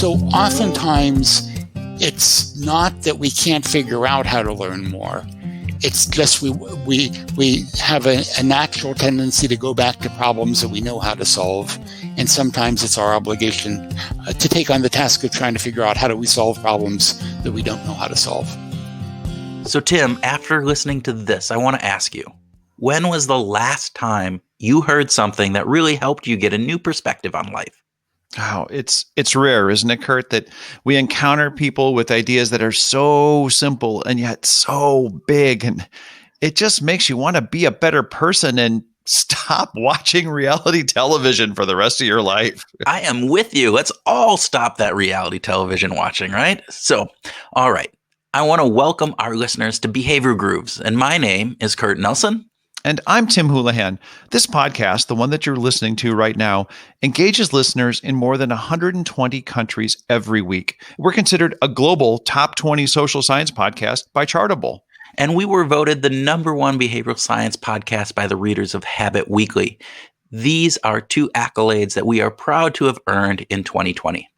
So oftentimes, it's not that we can't figure out how to learn more. It's just we have a natural tendency to go back to problems that we know how to solve. And sometimes it's our obligation to take on the task of trying to figure out how do we solve problems that we don't know how to solve. So Tim, after listening to this, I want to ask you, when was the last time you heard something that really helped you get a new perspective on life? Oh, it's rare, isn't it, Kurt, that we encounter people with ideas that are so simple and yet so big. And it just makes you want to be a better person and stop watching reality television for the rest of your life. I am with you. Let's all stop that reality television watching, right? So, all right. I want to welcome our listeners to Behavior Grooves. And my name is Kurt Nelson. And I'm Tim Houlihan. This podcast, the one that you're listening to right now, engages listeners in more than 120 countries every week. We're considered a global top 20 social science podcast by Chartable. And we were voted the #1 behavioral science podcast by the readers of Habit Weekly. These are 2 accolades that we are proud to have earned in 2020.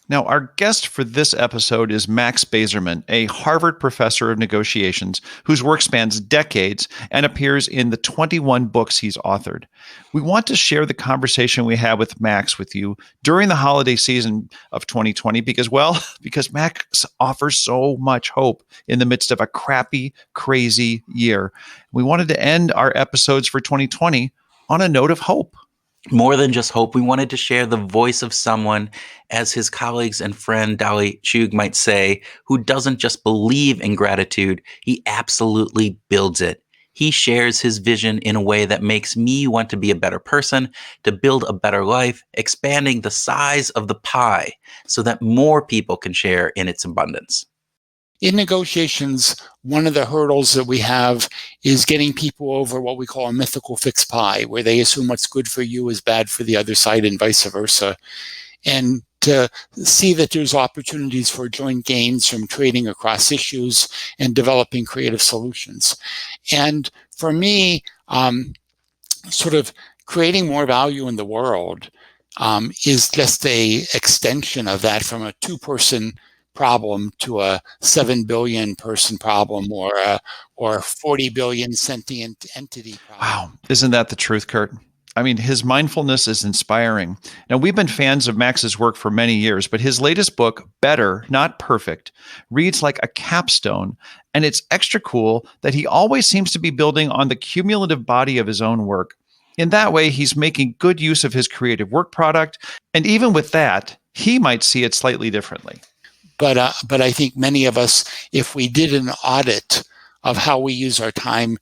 Now, our guest for this episode is Max Bazerman, a Harvard professor of negotiations whose work spans decades and appears in the 21 books he's authored. We want to share the conversation we had with Max with you during the holiday season of 2020 because Max offers so much hope in the midst of a crappy, crazy year. We wanted to end our episodes for 2020 on a note of hope. More than just hope, we wanted to share the voice of someone, as his colleagues and friend Dali Chug might say, who doesn't just believe in gratitude, he absolutely builds it. He shares his vision in a way that makes me want to be a better person, to build a better life, expanding the size of the pie so that more people can share in its abundance. In negotiations, one of the hurdles that we have is getting people over what we call a mythical fixed pie, where they assume what's good for you is bad for the other side and vice versa. And to see that there's opportunities for joint gains from trading across issues and developing creative solutions. And for me, sort of creating more value in the world is just a extension of that from a 2-person problem to a 7 billion person problem or a 40 billion sentient entity problem. Wow. Isn't that the truth, Kurt? I mean, his mindfulness is inspiring. Now, we've been fans of Max's work for many years, but his latest book, Better, Not Perfect, reads like a capstone. And it's extra cool that he always seems to be building on the cumulative body of his own work. In that way, he's making good use of his creative work product. And even with that, he might see it slightly differently. But I think many of us, if we did an audit of how we use our time,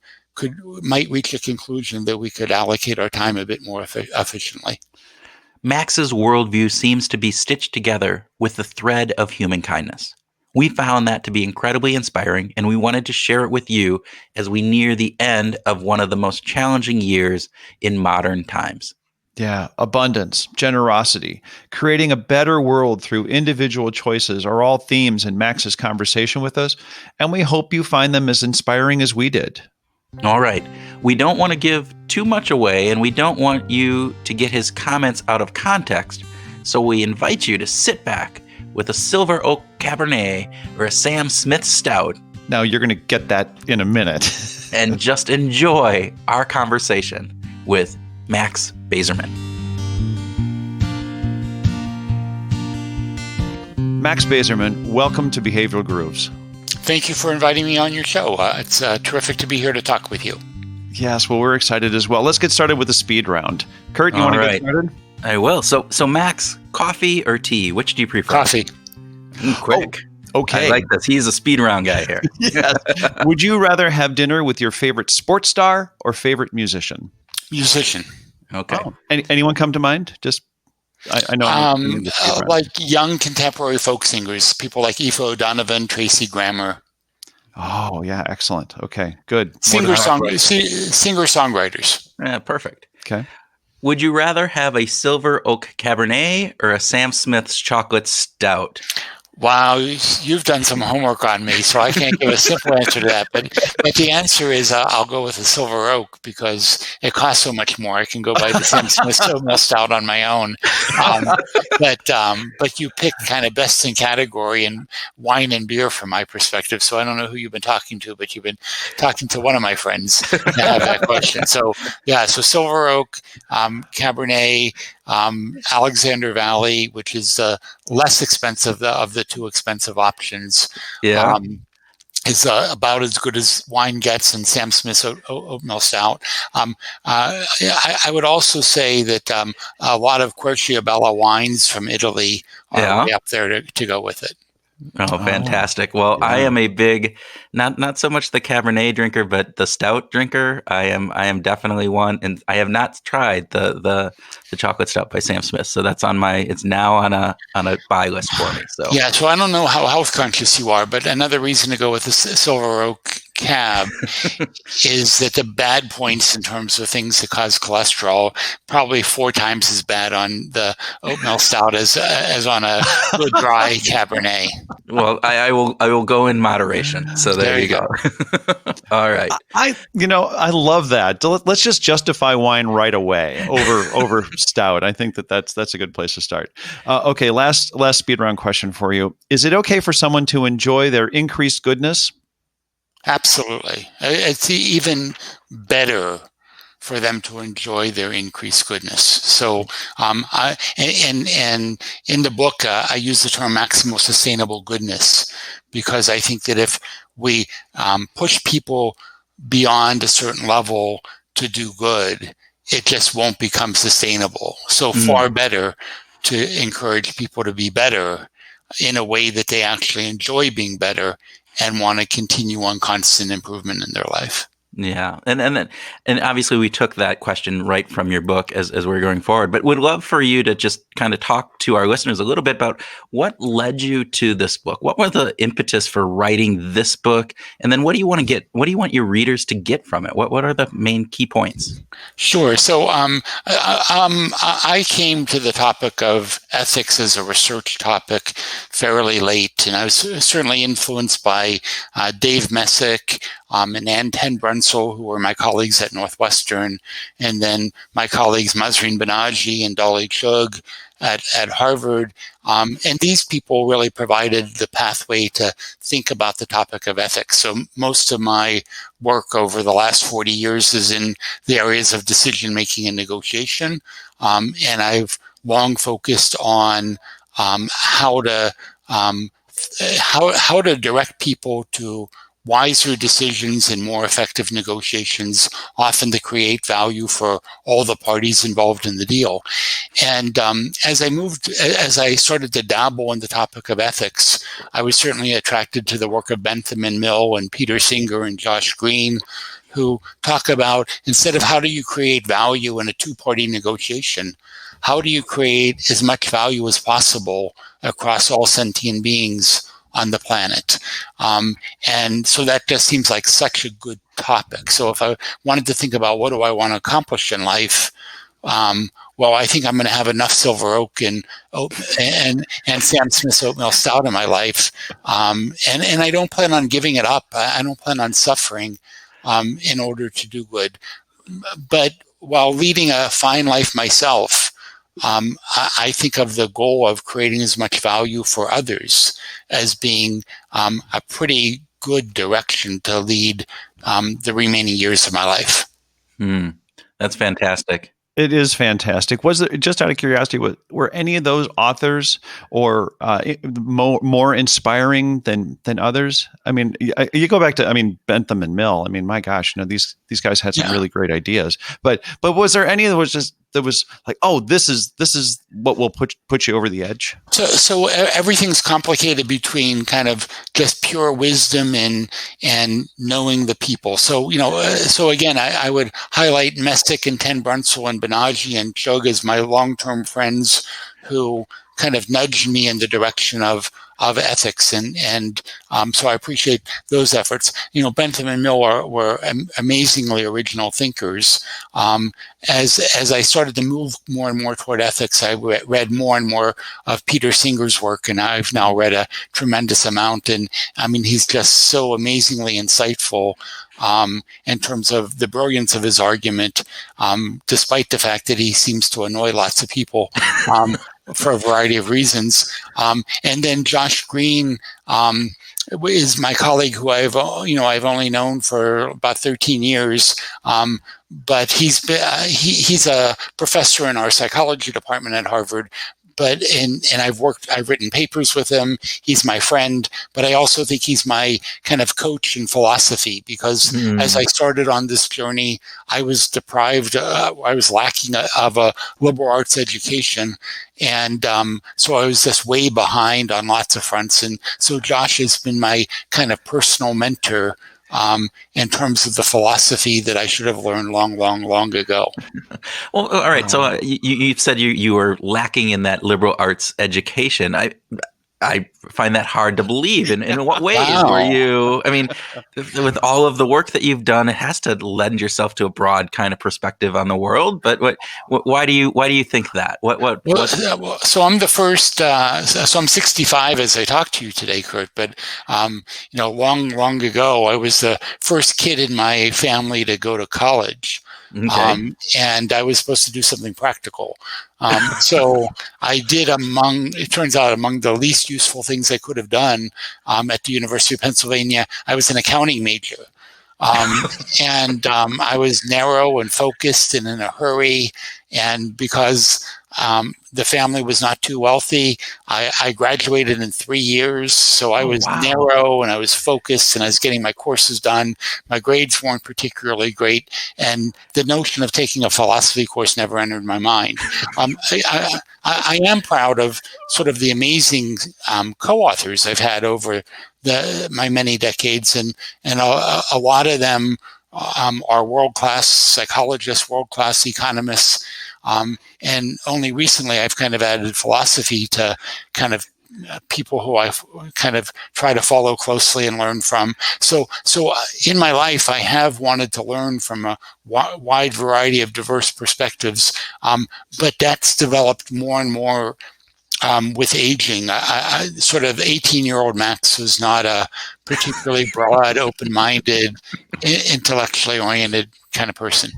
might reach a conclusion that we could allocate our time a bit more efficiently. Max's worldview seems to be stitched together with the thread of human kindness. We found that to be incredibly inspiring, and we wanted to share it with you as we near the end of one of the most challenging years in modern times. Yeah, abundance, generosity, creating a better world through individual choices are all themes in Max's conversation with us, and we hope you find them as inspiring as we did. All right. We don't want to give too much away, and we don't want you to get his comments out of context, so we invite you to sit back with a Silver Oak Cabernet or a Sam Smith Stout. Now, you're going to get that in a minute. And just enjoy our conversation with Max Bazerman. Max Bazerman, welcome to Behavioral Grooves. Thank you for inviting me on your show. It's terrific to be here to talk with you. Yes, well, we're excited as well. Let's get started with the speed round. Kurt, you want to get started? I will. So Max, coffee or tea? Which do you prefer? Coffee. Quick. Oh, okay. I like this. He's a speed round guy here. Yes. Would you rather have dinner with your favorite sports star or favorite musician? Musician. Okay. Oh. Anyone come to mind? Just I know. Like young contemporary folk singers, people like Aoife O'Donovan, Tracy Grammer. Oh, yeah. Excellent. Okay, good. Singer-songwriters. Yeah, perfect. Okay. Would you rather have a Silver Oak Cabernet or a Sam Smith's Chocolate Stout? Wow, you've done some homework on me, so I can't give a simple answer to that. But the answer is I'll go with a silver oak because it costs so much more. I can go buy the Sam Smith Oatmeal Stout on my own. But you picked kind of best in category in wine and beer from my perspective. So I don't know who you've been talking to, but you've been talking to one of my friends to have that question. So yeah, so silver oak, Cabernet, Alexander Valley, which is the less expensive of the two expensive options, Yeah. is about as good as wine gets, and Sam Smith's Oatmeal Stout. I would also say that a lot of Querciabella wines from Italy are way up there to go with it. Oh, fantastic. Well, I am a big, not so much the Cabernet drinker, but the Stout drinker. I am definitely one. And I have not tried the chocolate stout by Sam Smith. So that's it's now on a buy list for me. So yeah, so I don't know how health conscious you are, but another reason to go with the Silver Oak Cab is that the bad points in terms of things that cause cholesterol probably 4 times as bad on the oatmeal stout as on a good dry Cabernet. Well, I will go in moderation. So there you go. All right. I love that. Let's just justify wine right away over stout. I think that's a good place to start. Okay, last speed round question for you. Is it okay for someone to enjoy their increased goodness? Absolutely. It's even better for them to enjoy their increased goodness. So, and in the book, I use the term maximal sustainable goodness because I think that if we push people beyond a certain level to do good, it just won't become sustainable. So far better to encourage people to be better in a way that they actually enjoy being better and want to continue on constant improvement in their life. Yeah. And obviously we took that question right from your book as we're going forward, but would love for you to just kind of talk to our listeners a little bit about what led you to this book. What were the impetus for writing this book? And then what do you want your readers to get from it? What are the main key points? Sure. So I came to the topic of ethics as a research topic fairly late, and I was certainly influenced by Dave Messick and Ann Ten Brunsell, who were my colleagues at Northwestern, and then my colleagues Mazrin Banaji and Dolly Chugh at Harvard. And these people really provided the pathway to think about the topic of ethics. So most of my work over the last 40 years is in the areas of decision making and negotiation. And I've long focused on how to direct people to wiser decisions and more effective negotiations, often to create value for all the parties involved in the deal. And as I started to dabble in the topic of ethics, I was certainly attracted to the work of Bentham and Mill and Peter Singer and Josh Green, who talk about, instead of how do you create value in a two-party negotiation, how do you create as much value as possible across all sentient beings on the planet? And so that just seems like such a good topic. So if I wanted to think about what do I want to accomplish in life, well, I think I'm going to have enough Silver Oak and Sam Smith's Oatmeal Stout in my life. And I don't plan on giving it up. I don't plan on suffering in order to do good. But while leading a fine life myself, I think of the goal of creating as much value for others as being a pretty good direction to lead the remaining years of my life. That's fantastic. It is fantastic. Was there, just out of curiosity, were any of those authors or more inspiring than others? I mean, you go back to Bentham and Mill. I mean, my gosh, these guys had some really great ideas. But was there any that was like, oh, this is what will put you over the edge? So everything's complicated between kind of just pure wisdom and knowing the people. So so again, I would highlight Messick and Ten Brunsell and Banaji and Chugh as my long-term friends who kind of nudged me in the direction of ethics, and so I appreciate those efforts. Bentham and Mill were amazingly original thinkers. As I started to move more and more toward ethics, I read more and more of Peter Singer's work, and I've now read a tremendous amount. And I mean, he's just so amazingly insightful in terms of the brilliance of his argument, despite the fact that he seems to annoy lots of people. For a variety of reasons. And then Josh Green is my colleague who I've only known for about 13 years. But he's a professor in our psychology department at Harvard. And I've written papers with him. He's my friend, but I also think he's my kind of coach in philosophy, because as I started on this journey, I was deprived, I was lacking of a liberal arts education. And so I was just way behind on lots of fronts. And so Josh has been my kind of personal mentor in terms of the philosophy that I should have learned long ago. Well, all right. So you said you were lacking in that liberal arts education. I find that hard to believe. In what ways were you? I mean, with all of the work that you've done, it has to lend yourself to a broad kind of perspective on the world. But why do you think that? So I'm the first. So I'm 65 as I talk to you today, Kurt. But long ago, I was the first kid in my family to go to college. Okay. And I was supposed to do something practical. So I did among the least useful things I could have done at the University of Pennsylvania. I was an accounting major. And I was narrow and focused and in a hurry. And because the family was not too wealthy, I graduated in 3 years. So I was narrow and I was focused and I was getting my courses done. My grades weren't particularly great. And the notion of taking a philosophy course never entered my mind. I am proud of sort of the amazing co-authors I've had over my many decades. And a lot of them are world-class psychologists, world-class economists. And only recently I've kind of added philosophy to kind of people who I kind of try to follow closely and learn from. So in my life, I have wanted to learn from a wide variety of diverse perspectives, but that's developed more and more with aging. I sort of 18-year-old Max was not a particularly broad, open-minded, intellectually oriented kind of person.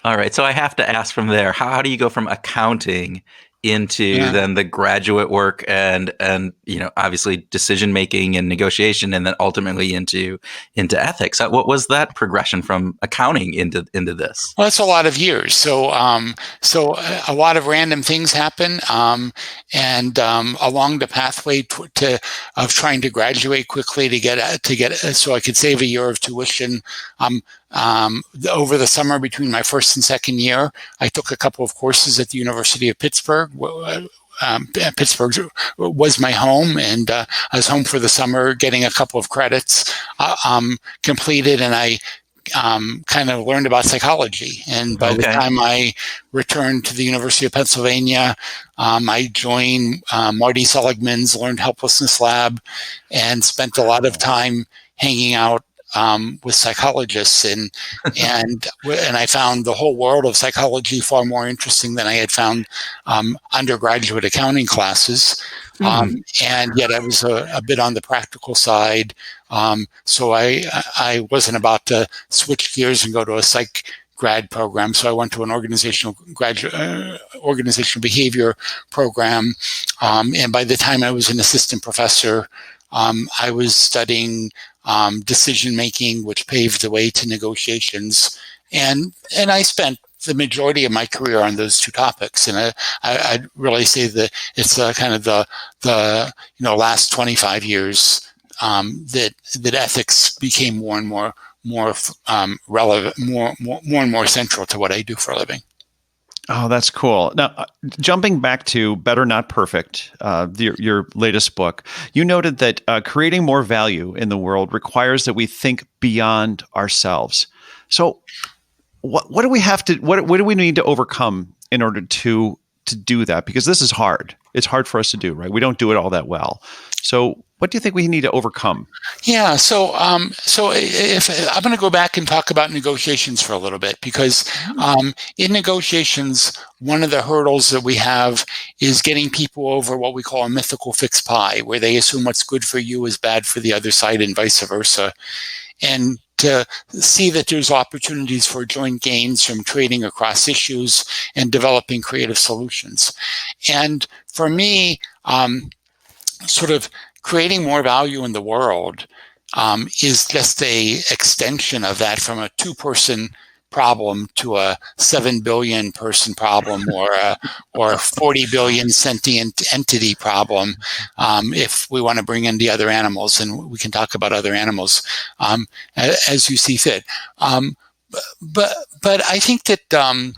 All right. So I have to ask from there, how do you go from accounting into then the graduate work and obviously decision making and negotiation, and then ultimately into ethics? What was that progression from accounting into this? Well, it's a lot of years. So a lot of random things happen, and along the pathway of trying to graduate quickly to get so I could save a year of tuition. Over the summer between my first and second year, I took a couple of courses at the University of Pittsburgh. Pittsburgh was my home, and I was home for the summer, getting a couple of credits completed, and I kind of learned about psychology. And by the time I returned to the University of Pennsylvania, I joined Marty Seligman's Learned Helplessness Lab and spent a lot of time hanging out with psychologists, and I found the whole world of psychology far more interesting than I had found undergraduate accounting classes. And yet I was a bit on the practical side. So I wasn't about to switch gears and go to a psych grad program. So I went to an organizational behavior program. And by the time I was an assistant professor, I was studying decision making, which paved the way to negotiations, and I spent the majority of my career on those two topics. And I'd really say that it's kind of the last 25 years that ethics became more and more relevant, more and more central to what I do for a living. Oh, that's cool. Now, jumping back to Better Not Perfect, your latest book, you noted that creating more value in the world requires that we think beyond ourselves. So what do we have to, what do we need to overcome in order to do that? Because this is hard. It's hard for us to do, right? We don't do it all that well. So what do you think we need to overcome? Yeah, so if I'm going to go back and talk about negotiations for a little bit, because in negotiations, one of the hurdles that we have is getting people over what we call a mythical fixed pie, where they assume what's good for you is bad for the other side and vice versa. And to see that there's opportunities for joint gains from trading across issues and developing creative solutions. And for me, sort of creating more value in the world is just a extension of that, from a 2-person problem to a 7 billion person problem, or a 40 billion sentient entity problem, if we want to bring in the other animals, and we can talk about other animals as you see fit. But I think that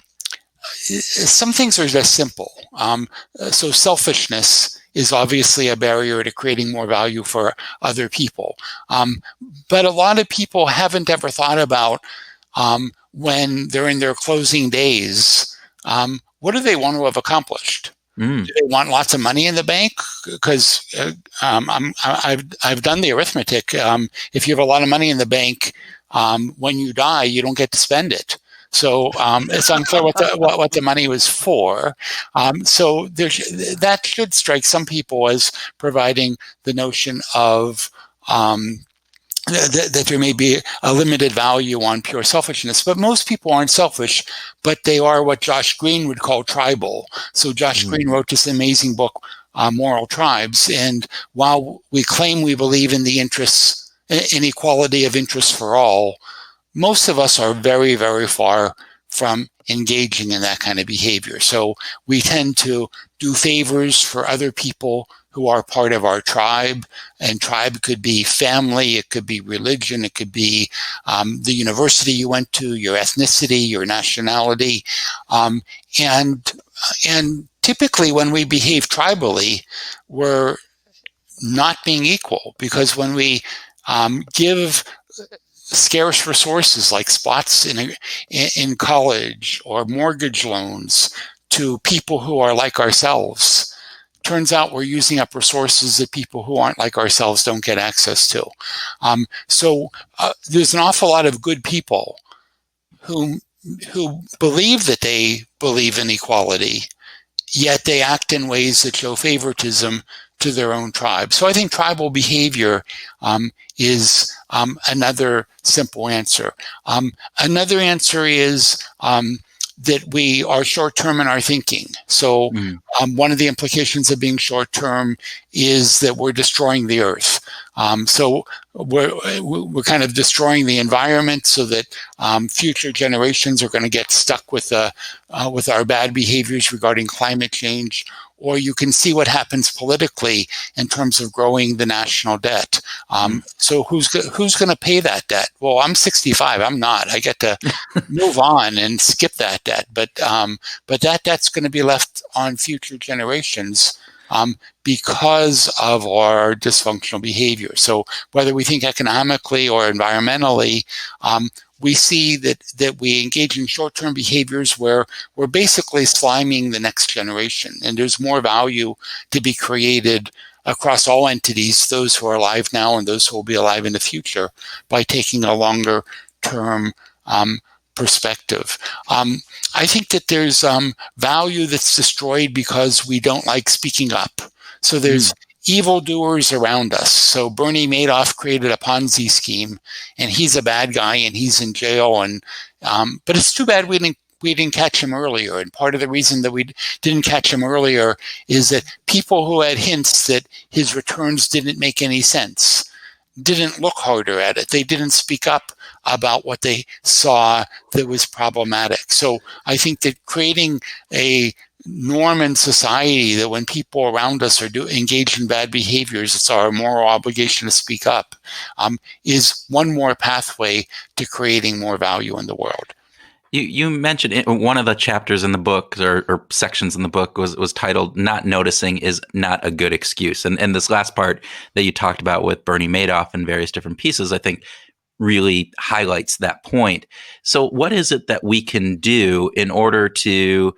some things are just simple. So selfishness is obviously a barrier to creating more value for other people. But a lot of people haven't ever thought about, when they're in their closing days, what do they want to have accomplished? Do they want lots of money in the bank? Because I've done the arithmetic. If you have a lot of money in the bank, when you die, you don't get to spend it. So it's unclear what the money was for. So that should strike some people as providing the notion of that there may be a limited value on pure selfishness. But most people aren't selfish, but they are what Josh Green would call tribal. So Josh Green wrote this amazing book, Moral Tribes. And while we claim we believe in the equality of interests for all, most of us are very, very far from engaging in that kind of behavior. So we tend to do favors for other people who are part of our tribe. And tribe could be family, it could be religion, it could be the university you went to, your ethnicity, your nationality. And typically when we behave tribally, we're not being equal, because when we give scarce resources like spots in college or mortgage loans to people who are like ourselves, turns out we're using up resources that people who aren't like ourselves don't get access to. So there's an awful lot of good people who believe that they believe in equality, yet they act in ways that show favoritism to their own tribe. So I think tribal behavior is another simple answer. Another answer is that we are short-term in our thinking. So one of the implications of being short-term is that we're destroying the earth. So we're kind of destroying the environment so that future generations are going to get stuck with our bad behaviors regarding climate change. Or you can see what happens politically in terms of growing the national debt. So who's going to pay that debt? Well, I'm 65. I'm not. I get to move on and skip that debt. But that debt's going to be left on future generations because of our dysfunctional behavior. So whether we think economically or environmentally, we see that we engage in short-term behaviors where we're basically sliming the next generation. And there's more value to be created across all entities, those who are alive now and those who will be alive in the future, by taking a longer-term perspective. I think that there's value that's destroyed because we don't like speaking up. So there's evildoers around us. So Bernie Madoff created a Ponzi scheme, and he's a bad guy, and he's in jail. And but it's too bad we didn't catch him earlier. And part of the reason that we didn't catch him earlier is that people who had hints that his returns didn't make any sense didn't look harder at it. They didn't speak up about what they saw that was problematic. So I think that creating a norm in society that when people around us are engaged in bad behaviors, it's our moral obligation to speak up, is one more pathway to creating more value in the world. You mentioned one of the chapters in the book or sections in the book was titled "Not Noticing is Not a Good Excuse," and this last part that you talked about with Bernie Madoff and various different pieces, I think, really highlights that point. So, what is it that we can do in order to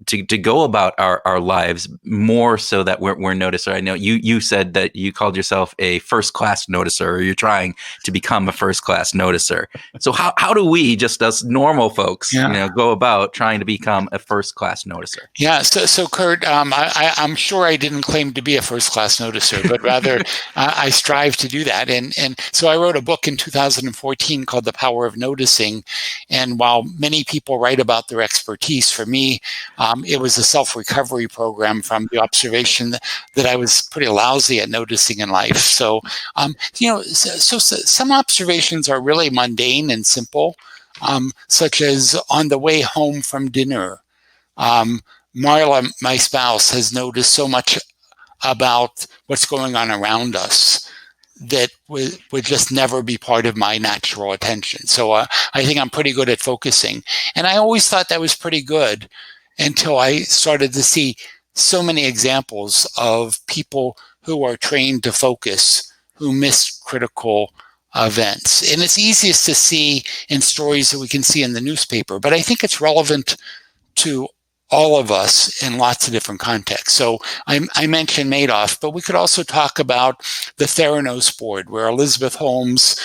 to go about our lives more so that we're noticed. Or I know you said that you called yourself a first class noticer, or you're trying to become a first class noticer. So how do we, just as normal folks, go about trying to become a first class noticer? Yeah. So Kurt, I'm sure I didn't claim to be a first class noticer, but rather I strive to do that. And so I wrote a book in 2014 called The Power of Noticing. And while many people write about their expertise, for me, it was a self-recovery program from the observation that I was pretty lousy at noticing in life. So, so some observations are really mundane and simple, such as on the way home from dinner. Marla, my spouse, has noticed so much about what's going on around us that would just never be part of my natural attention. So I think I'm pretty good at focusing. And I always thought that was pretty good until I started to see so many examples of people who are trained to focus, who miss critical events. And it's easiest to see in stories that we can see in the newspaper, but I think it's relevant to all of us in lots of different contexts. So I mentioned Madoff, but we could also talk about the Theranos board, where Elizabeth Holmes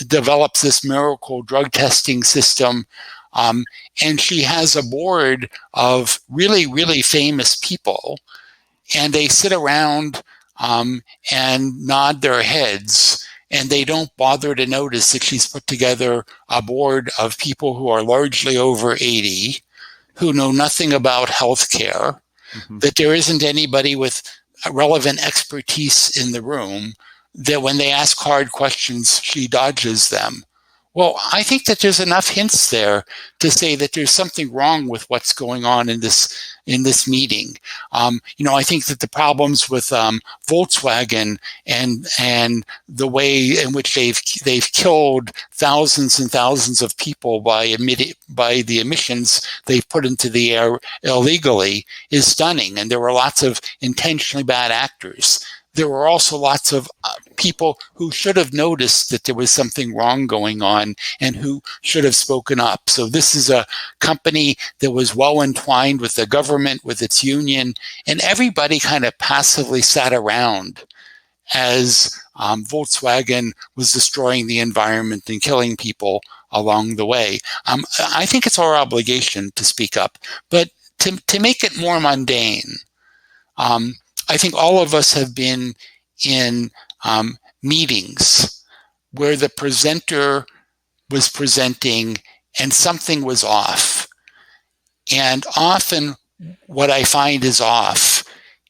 develops this miracle drug testing system. And she has a board of really, really famous people, and they sit around and nod their heads, and they don't bother to notice that she's put together a board of people who are largely over 80, who know nothing about healthcare, that there isn't anybody with relevant expertise in the room, that when they ask hard questions, she dodges them. Well, I think that there's enough hints there to say that there's something wrong with what's going on in this meeting. I think that the problems with Volkswagen and the way in which they've killed thousands and thousands of people by the emissions they've put into the air illegally is stunning. And there were lots of intentionally bad actors. There were also lots of people who should have noticed that there was something wrong going on and who should have spoken up. So this is a company that was well entwined with the government, with its union, and everybody kind of passively sat around as Volkswagen was destroying the environment and killing people along the way. I think it's our obligation to speak up, but to make it more mundane, I think all of us have been in meetings where the presenter was presenting and something was off. And often what I find is off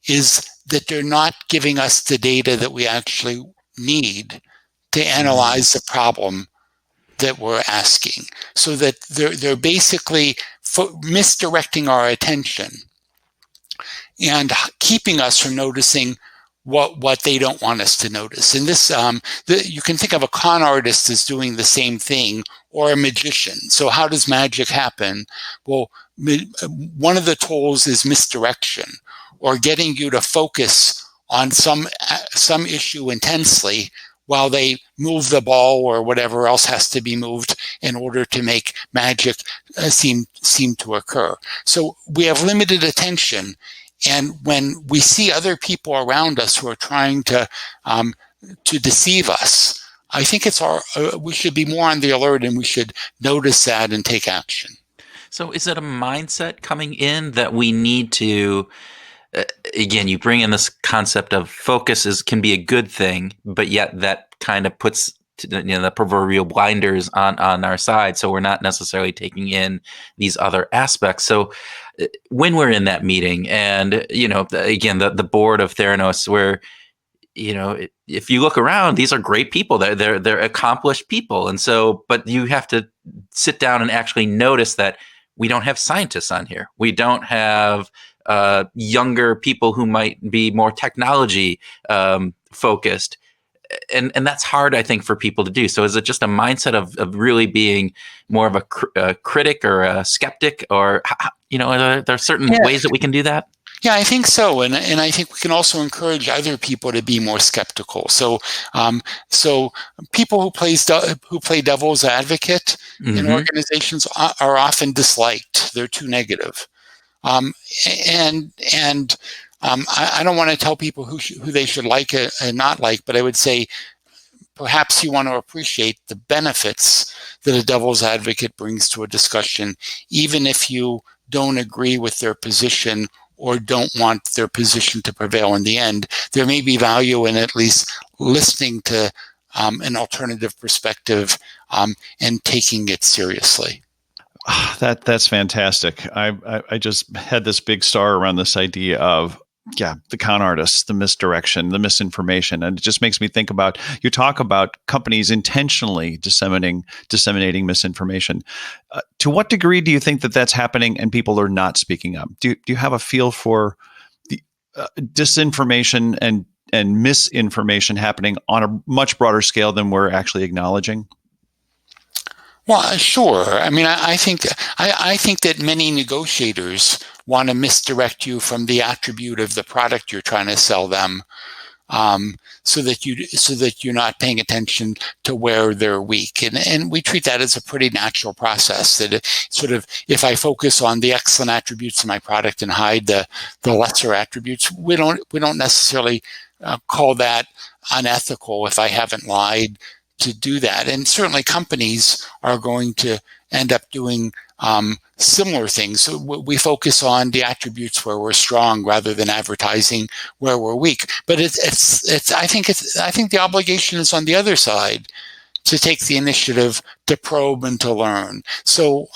is that they're not giving us the data that we actually need to analyze the problem that we're asking. So that they're basically misdirecting our attention and keeping us from noticing what they don't want us to notice. And this, you can think of a con artist as doing the same thing, or a magician. So how does magic happen? Well, one of the tools is misdirection, or getting you to focus on some issue intensely while they move the ball or whatever else has to be moved in order to make magic seem to occur. So we have limited attention. And when we see other people around us who are trying to deceive us, I think we should be more on the alert, and we should notice that and take action. So is it a mindset coming in that we need to, again, you bring in this concept of focus can be a good thing, but yet that kind of puts the proverbial blinders on our side, so we're not necessarily taking in these other aspects. So when we're in that meeting, and again, the board of Theranos, where if you look around, these are great people. They're accomplished people, and so, but you have to sit down and actually notice that we don't have scientists on here. We don't have younger people who might be more technology focused. And that's hard, I think, for people to do. So is it just a mindset of really being more of a critic or a skeptic, or, are there certain ways that we can do that? Yeah, I think so. And I think we can also encourage other people to be more skeptical. So people who play devil's advocate in organizations are often disliked. They're too negative. I don't want to tell people who they should like and not like, but I would say perhaps you want to appreciate the benefits that a devil's advocate brings to a discussion, even if you don't agree with their position or don't want their position to prevail in the end. There may be value in at least listening to an alternative perspective and taking it seriously. That's fantastic. I just had this big star around this idea of the con artists, the misdirection, the misinformation, and it just makes me think about, you talk about companies intentionally disseminating misinformation. To what degree do you think that that's happening and people are not speaking up? Do you have a feel for the disinformation and misinformation happening on a much broader scale than we're actually acknowledging? Well, sure. I mean, I think that many negotiators want to misdirect you from the attribute of the product you're trying to sell them, so that you're not paying attention to where they're weak. And we treat that as a pretty natural process. That sort of, if I focus on the excellent attributes of my product and hide the lesser attributes, we don't necessarily call that unethical if I haven't lied to do that. And certainly companies are going to end up doing similar things. So we focus on the attributes where we're strong rather than advertising where we're weak. But I think the obligation is on the other side to take the initiative to probe and to learn. So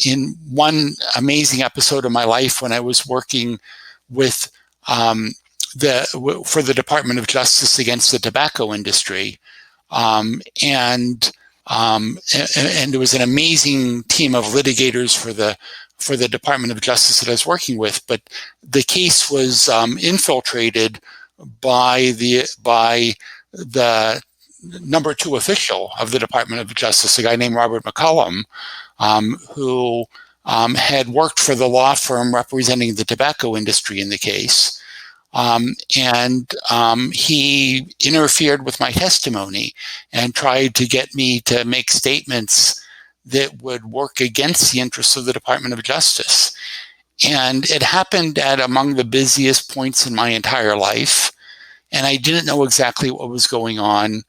in one amazing episode of my life, when I was working with for the Department of Justice against the tobacco industry, and there was an amazing team of litigators for the Department of Justice that I was working with. But the case was infiltrated by the number 2 official of the Department of Justice, a guy named Robert McCollum, who had worked for the law firm representing the tobacco industry in the case. He interfered with my testimony and tried to get me to make statements that would work against the interests of the Department of Justice. And it happened at among the busiest points in my entire life. And I didn't know exactly what was going on.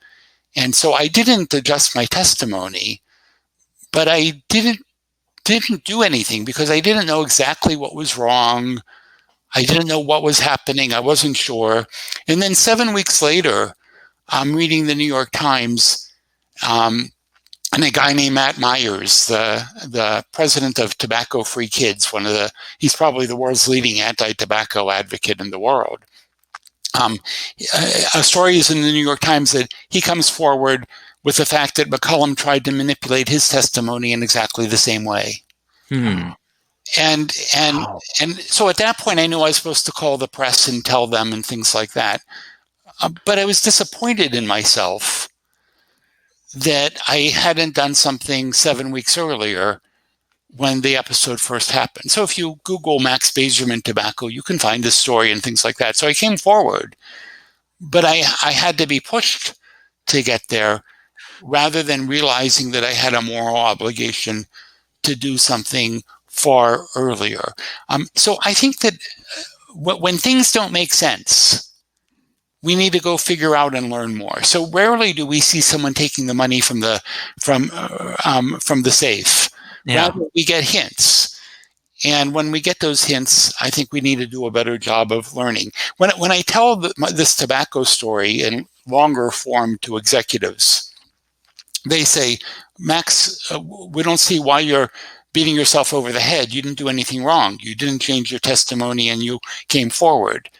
And so I didn't adjust my testimony, but I didn't do anything because I didn't know exactly what was wrong. I didn't know what was happening. I wasn't sure. And then 7 weeks later, I'm reading the New York Times, and a guy named Matt Myers, the president of Tobacco Free Kids, he's probably the world's leading anti-tobacco advocate in the world. A story is in the New York Times that he comes forward with the fact that McCollum tried to manipulate his testimony in exactly the same way. And so at that point, I knew I was supposed to call the press and tell them and things like that. But I was disappointed in myself that I hadn't done something 7 weeks earlier when the episode first happened. So if you Google Max Bazerman tobacco, you can find this story and things like that. So I came forward, but I had to be pushed to get there rather than realizing that I had a moral obligation to do something far earlier. So I think that when things don't make sense, we need to go figure out and learn more. So rarely do we see someone taking the money from the safe. Yeah. Rather, we get hints. And when we get those hints, I think we need to do a better job of learning. When I tell this tobacco story in longer form to executives, they say, Max, we don't see why you're beating yourself over the head. You didn't do anything wrong. You didn't change your testimony and you came forward.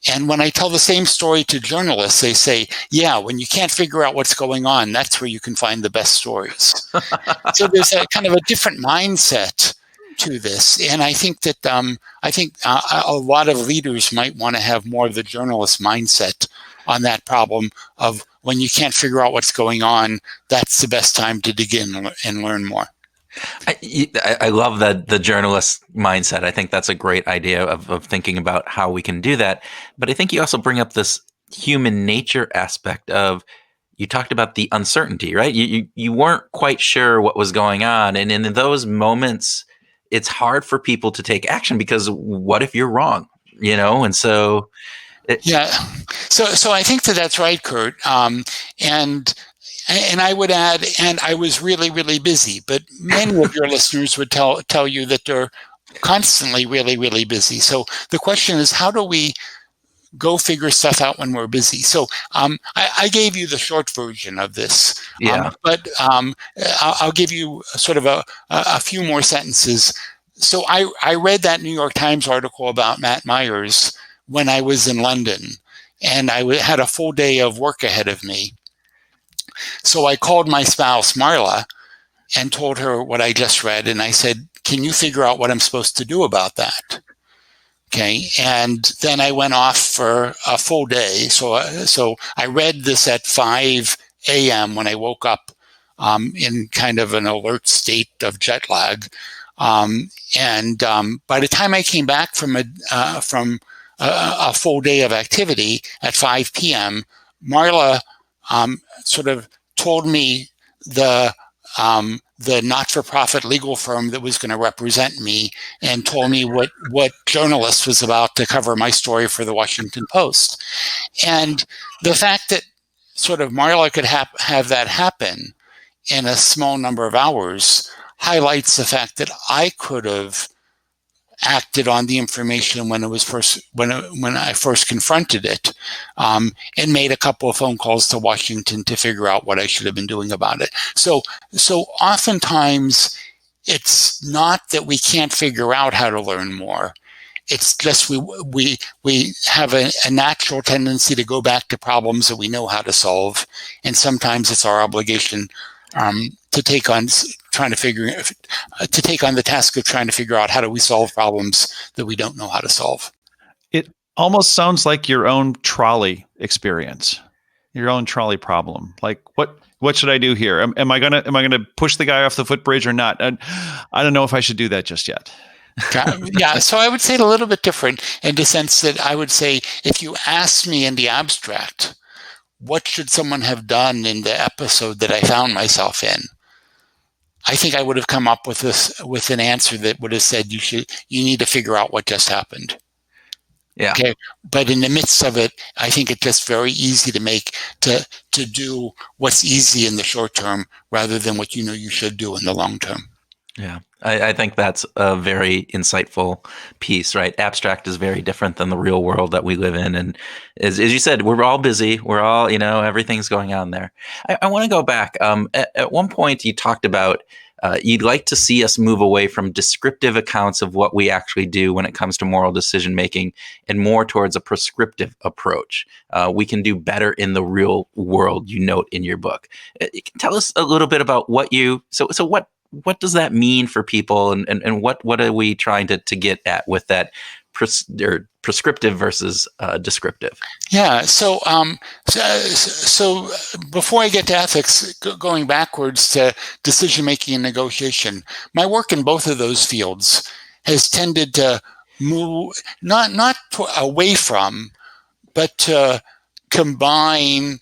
And when I tell the same story to journalists, they say, yeah, when you can't figure out what's going on, that's where you can find the best stories. So there's a kind of a different mindset to this. And I think that a lot of leaders might want to have more of the journalist mindset on that problem of when you can't figure out what's going on, that's the best time to dig in and learn more. I love the journalist mindset. I think that's a great idea of thinking about how we can do that. But I think you also bring up this human nature aspect of, you talked about the uncertainty, right? You weren't quite sure what was going on. And in those moments, it's hard for people to take action because what if you're wrong, And so, so I think that's right, Kurt. And I would add, and I was really, really busy, but many of your listeners would tell you that they're constantly really, really busy. So the question is, how do we go figure stuff out when we're busy? So I gave you the short version of this, but I'll give you sort of a few more sentences. So I read that New York Times article about Matt Myers when I was in London, and I had a full day of work ahead of me. So I called my spouse, Marla, and told her what I just read. And I said, can you figure out what I'm supposed to do about that? Okay. And then I went off for a full day. So I read this at 5 a.m. when I woke up in kind of an alert state of jet lag. And by the time I came back from a full day of activity at 5 p.m., Marla sort of told me the not-for-profit legal firm that was going to represent me, and told me what journalist was about to cover my story for the Washington Post. And the fact that sort of Marla could have that happen in a small number of hours highlights the fact that I could have acted on the information when I first confronted it, and made a couple of phone calls to Washington to figure out what I should have been doing about it. So oftentimes it's not that we can't figure out how to learn more. It's just we have a natural tendency to go back to problems that we know how to solve, and sometimes it's our obligation to take on the task of trying to figure out how do we solve problems that we don't know how to solve. It almost sounds like your own trolley experience, your own trolley problem. Like, what should I do here? Am I gonna push the guy off the footbridge or not? And I don't know if I should do that just yet. Yeah, so I would say it a little bit different in the sense that I would say, if you asked me in the abstract, what should someone have done in the episode that I found myself in, I think I would have come up with an answer that would have said you need to figure out what just happened. Yeah. Okay. But in the midst of it, I think it's just very easy to do what's easy in the short term rather than what you should do in the long term. Yeah. I think that's a very insightful piece, right? Abstract is very different than the real world that we live in. And as you said, we're all busy. We're all, everything's going on there. I want to go back. At one point, you talked about you'd like to see us move away from descriptive accounts of what we actually do when it comes to moral decision making and more towards a prescriptive approach. We can do better in the real world, you note in your book. Tell us a little bit about what does that mean for people, and what are we trying to get at with that prescriptive versus descriptive? Yeah. So before I get to ethics, going backwards to decision making and negotiation, my work in both of those fields has tended to move not away from, but to combine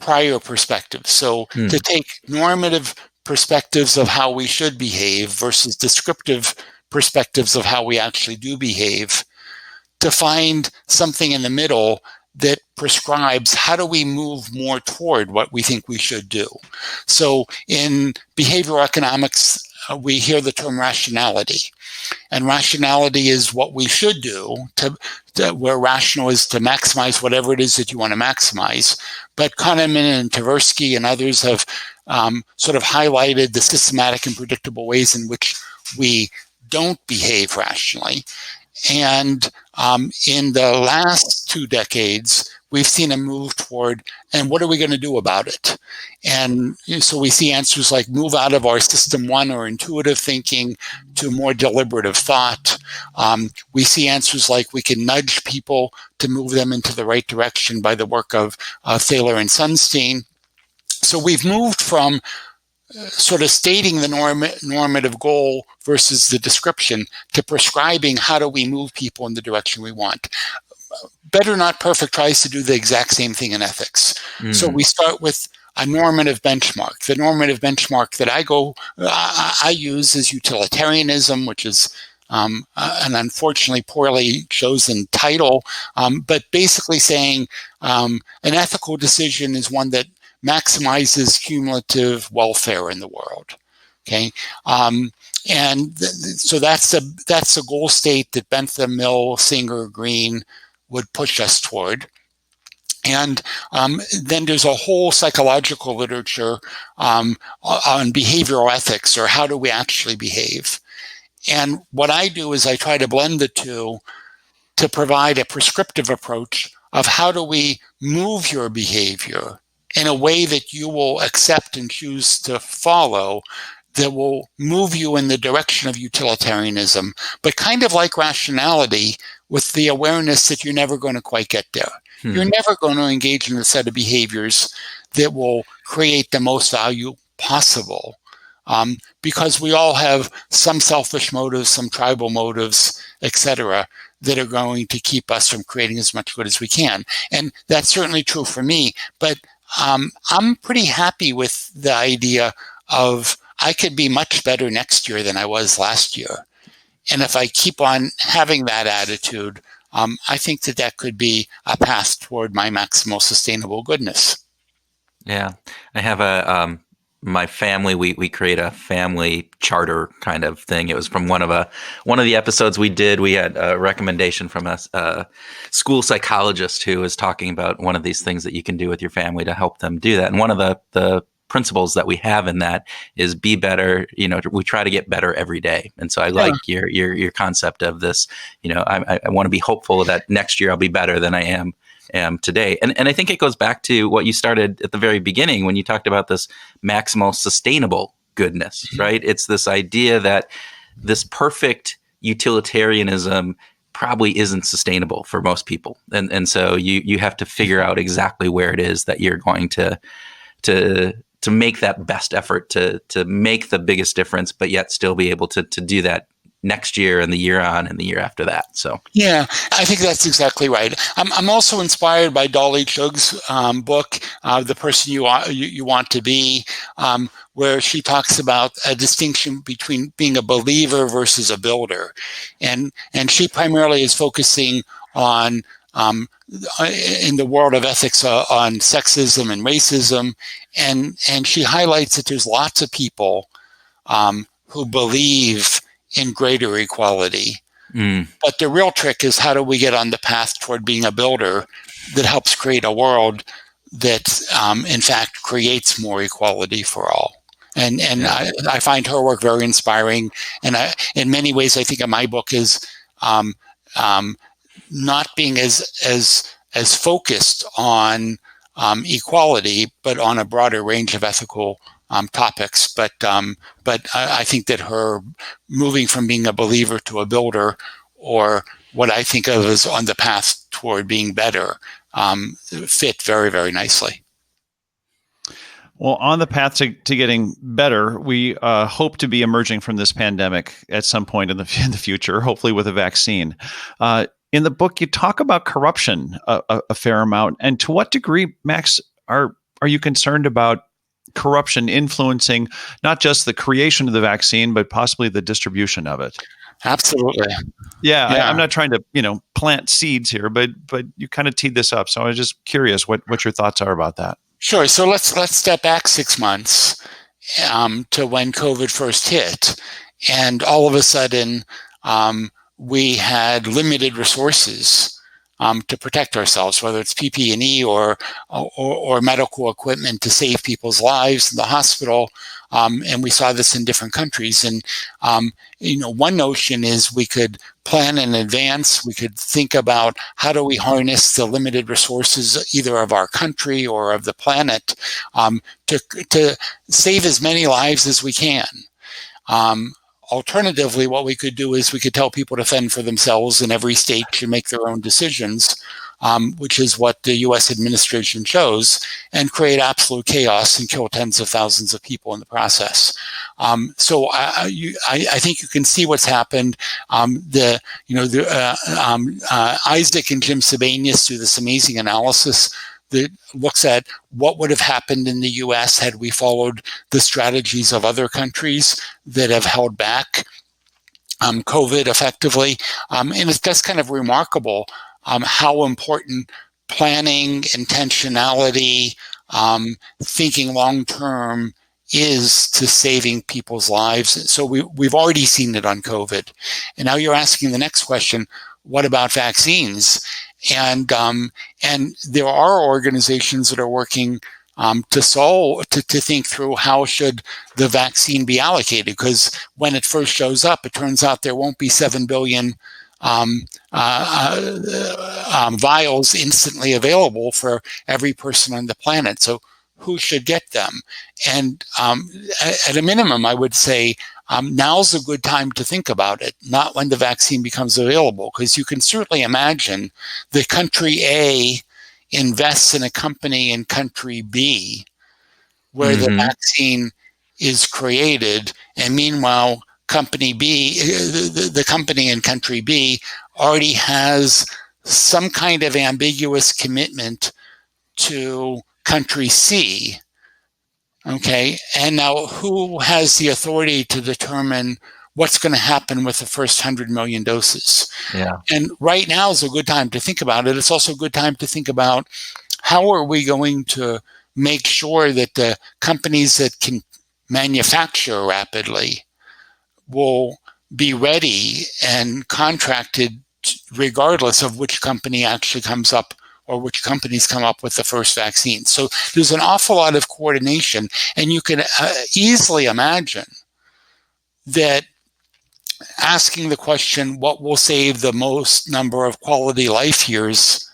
prior perspectives. So to take normative perspectives of how we should behave versus descriptive perspectives of how we actually do behave, to find something in the middle that prescribes how do we move more toward what we think we should do. So in behavioral economics, we hear the term rationality. And rationality is what we should do, where rational is to maximize whatever it is that you want to maximize. But Kahneman and Tversky and others have sort of highlighted the systematic and predictable ways in which we don't behave rationally. And in the last 2 decades, we've seen a move toward, and what are we going to do about it? And so we see answers like move out of our system one or intuitive thinking to more deliberative thought. We see answers like we can nudge people to move them into the right direction by the work of Thaler and Sunstein. So we've moved from sort of stating the normative goal versus the description to prescribing how do we move people in the direction we want. Better Not Perfect tries to do the exact same thing in ethics. So we start with a normative benchmark. The normative benchmark that I use is utilitarianism, which is an unfortunately poorly chosen title, but basically saying an ethical decision is one that maximizes cumulative welfare in the world. Okay, so that's a goal state that Bentham, Mill, Singer, Green would push us toward. And then there's a whole psychological literature on behavioral ethics, or how do we actually behave. And what I do is I try to blend the two to provide a prescriptive approach of how do we move your behavior in a way that you will accept and choose to follow, that will move you in the direction of utilitarianism, but kind of like rationality, with the awareness that you're never going to quite get there. You're never going to engage in a set of behaviors that will create the most value possible, because we all have some selfish motives, some tribal motives, etc., that are going to keep us from creating as much good as we can. And that's certainly true for me, but I'm pretty happy with the idea of I could be much better next year than I was last year. And if I keep on having that attitude, I think that could be a path toward my maximal sustainable goodness. Yeah. I have my family, we create a family charter kind of thing. It was from one of the episodes we did. We had a recommendation from a school psychologist who was talking about one of these things that you can do with your family to help them do that. And one of the principles that we have in that is be better. We try to get better every day. And so I like your concept of this. I want to be hopeful that next year I'll be better than I am today. And I think it goes back to what you started at the very beginning when you talked about this maximal sustainable goodness, right? It's this idea that this perfect utilitarianism probably isn't sustainable for most people. And so you have to figure out exactly where it is that you're going to make that best effort to make the biggest difference, but yet still be able to do that next year and the year on and the year after that. So yeah, I think that's exactly right. I'm also inspired by Dolly Chug's book, The Person You Want to Be, where she talks about a distinction between being a believer versus a builder, and she primarily is focusing on in the world of ethics on sexism and racism, and she highlights that there's lots of people who believe in greater equality. But the real trick is, how do we get on the path toward being a builder that helps create a world that in fact creates more equality for all. And I find her work very inspiring. And in many ways, I think my book is not being as focused on equality, but on a broader range of ethical topics. But I think that her moving from being a believer to a builder, or what I think of as on the path toward being better, fit very, very nicely. Well, on the path to getting better, we hope to be emerging from this pandemic at some point in the future, hopefully with a vaccine. In the book, you talk about corruption a fair amount. And to what degree, Max, are you concerned about corruption influencing not just the creation of the vaccine, but possibly the distribution of it? Absolutely. Yeah. I'm not trying to, plant seeds here, but you kind of teed this up. So I was just curious what your thoughts are about that. Sure. So let's step back 6 months to when COVID first hit, and all of a sudden we had limited resources to protect ourselves, whether it's PPE or medical equipment to save people's lives in the hospital. And we saw this in different countries. And, one notion is we could plan in advance. We could think about how do we harness the limited resources either of our country or of the planet to save as many lives as we can. Alternatively, what we could do is we could tell people to fend for themselves, and every state should make their own decisions, which is what the U.S. administration chose, and create absolute chaos and kill tens of thousands of people in the process. So I think you can see what's happened. Isaac and Jim Sebanius do this amazing analysis that looks at what would have happened in the US had we followed the strategies of other countries that have held back COVID effectively. And it's just kind of remarkable how important planning, intentionality, thinking long term is to saving people's lives. So we've already seen it on COVID. And now you're asking the next question, what about vaccines? And there are organizations that are working to think through how should the vaccine be allocated, because when it first shows up, it turns out there won't be 7 billion vials instantly available for every person on the planet. So who should get them? And at a minimum, I would say now's a good time to think about it, not when the vaccine becomes available, because you can certainly imagine that country A invests in a company in country B where the vaccine is created, and meanwhile, company B, the company in country B already has some kind of ambiguous commitment to country C. Okay, and now who has the authority to determine what's going to happen with the first 100 million doses? Yeah. And right now is a good time to think about it. It's also a good time to think about how are we going to make sure that the companies that can manufacture rapidly will be ready and contracted regardless of which company actually comes up or which companies come up with the first vaccine. So there's an awful lot of coordination, and you can easily imagine that asking the question, what will save the most number of quality life years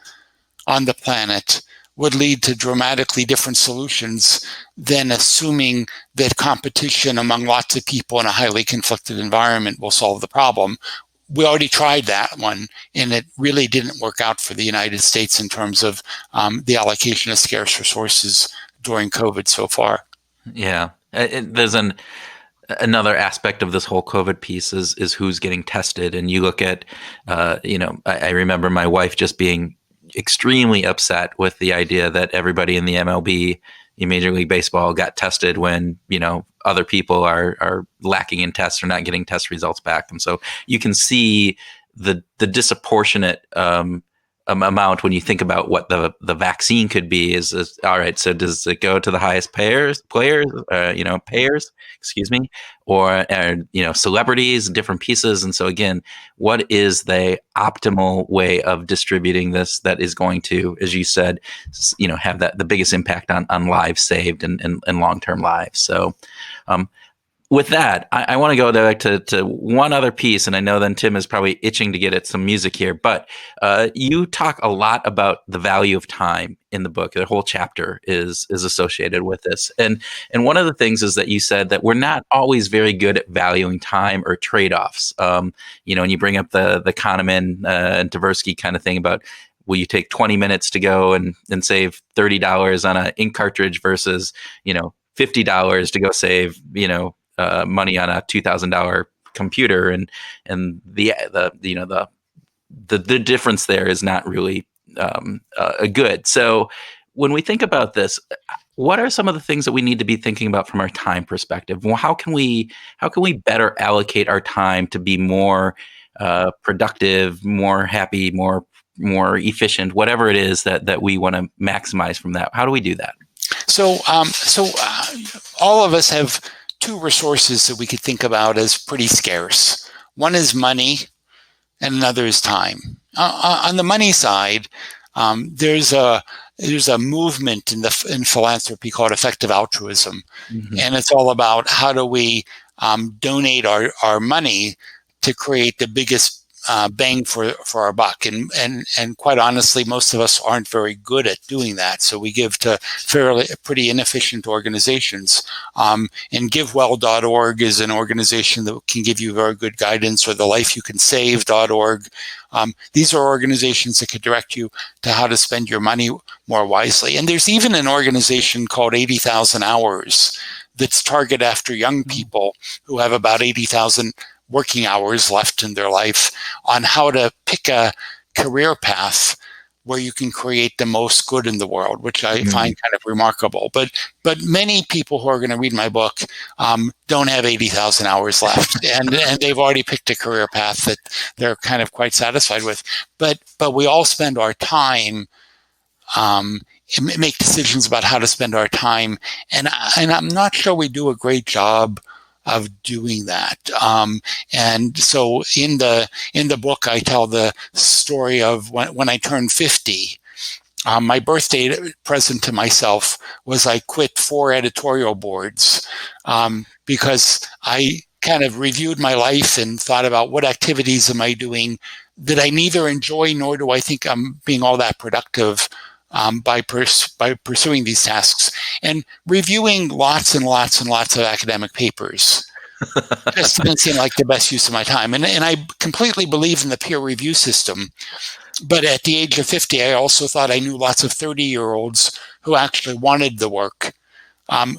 on the planet, would lead to dramatically different solutions than assuming that competition among lots of people in a highly conflicted environment will solve the problem. We already tried that one, and it really didn't work out for the United States in terms of the allocation of scarce resources during COVID so far. Yeah. There's another aspect of this whole COVID piece is who's getting tested. And you look at, I remember my wife just being extremely upset with the idea that everybody in the MLB, in Major League Baseball, got tested when, other people are lacking in tests or not getting test results back. And so you can see the disproportionate amount when you think about what the vaccine could be is all right. So does it go to the highest payers, or celebrities, different pieces? And so again, what is the optimal way of distributing this that is going to, as you said, have the biggest impact on lives saved and long-term lives? So, with that, I want to go back to one other piece, and I know then Tim is probably itching to get at some music here, but you talk a lot about the value of time in the book. The whole chapter is associated with this. And one of the things is that you said that we're not always very good at valuing time or trade-offs. And you bring up the Kahneman and Tversky kind of thing about, will you take 20 minutes to go and save $30 on an ink cartridge versus, $50 to go save, money on a $2,000 computer, and the difference there is not really good. So when we think about this, what are some of the things that we need to be thinking about from our time perspective? Well, how can we better allocate our time to be more productive, more happy, more efficient, whatever it is that we want to maximize from that? How do we do that? So all of us have two resources that we could think about as pretty scarce. One is money, and another is time. On the money side, there's a movement in philanthropy called effective altruism, and it's all about how do we donate our money to create the biggest bang for our buck. And quite honestly, most of us aren't very good at doing that. So we give to pretty inefficient organizations. And GiveWell.org is an organization that can give you very good guidance, or the LifeYouCanSave.org. These are organizations that could direct you to how to spend your money more wisely. And there's even an organization called 80,000 Hours that's targeted after young people who have about 80,000 working hours left in their life on how to pick a career path where you can create the most good in the world, which I find kind of remarkable. But many people who are going to read my book don't have 80,000 hours left, and they've already picked a career path that they're kind of quite satisfied with. But we all spend our time, make decisions about how to spend our time, and I'm not sure we do a great job of doing that. And so in the book, I tell the story of when I turned 50. My birthday present to myself was I quit 4 editorial boards because I kind of reviewed my life and thought about what activities am I doing that I neither enjoy nor do I think I'm being all that productive by pursuing these tasks, and reviewing lots and lots and lots of academic papers just didn't seem like the best use of my time. And I completely believe in the peer review system. But at the age of 50, I also thought I knew lots of 30-year-olds who actually wanted the work,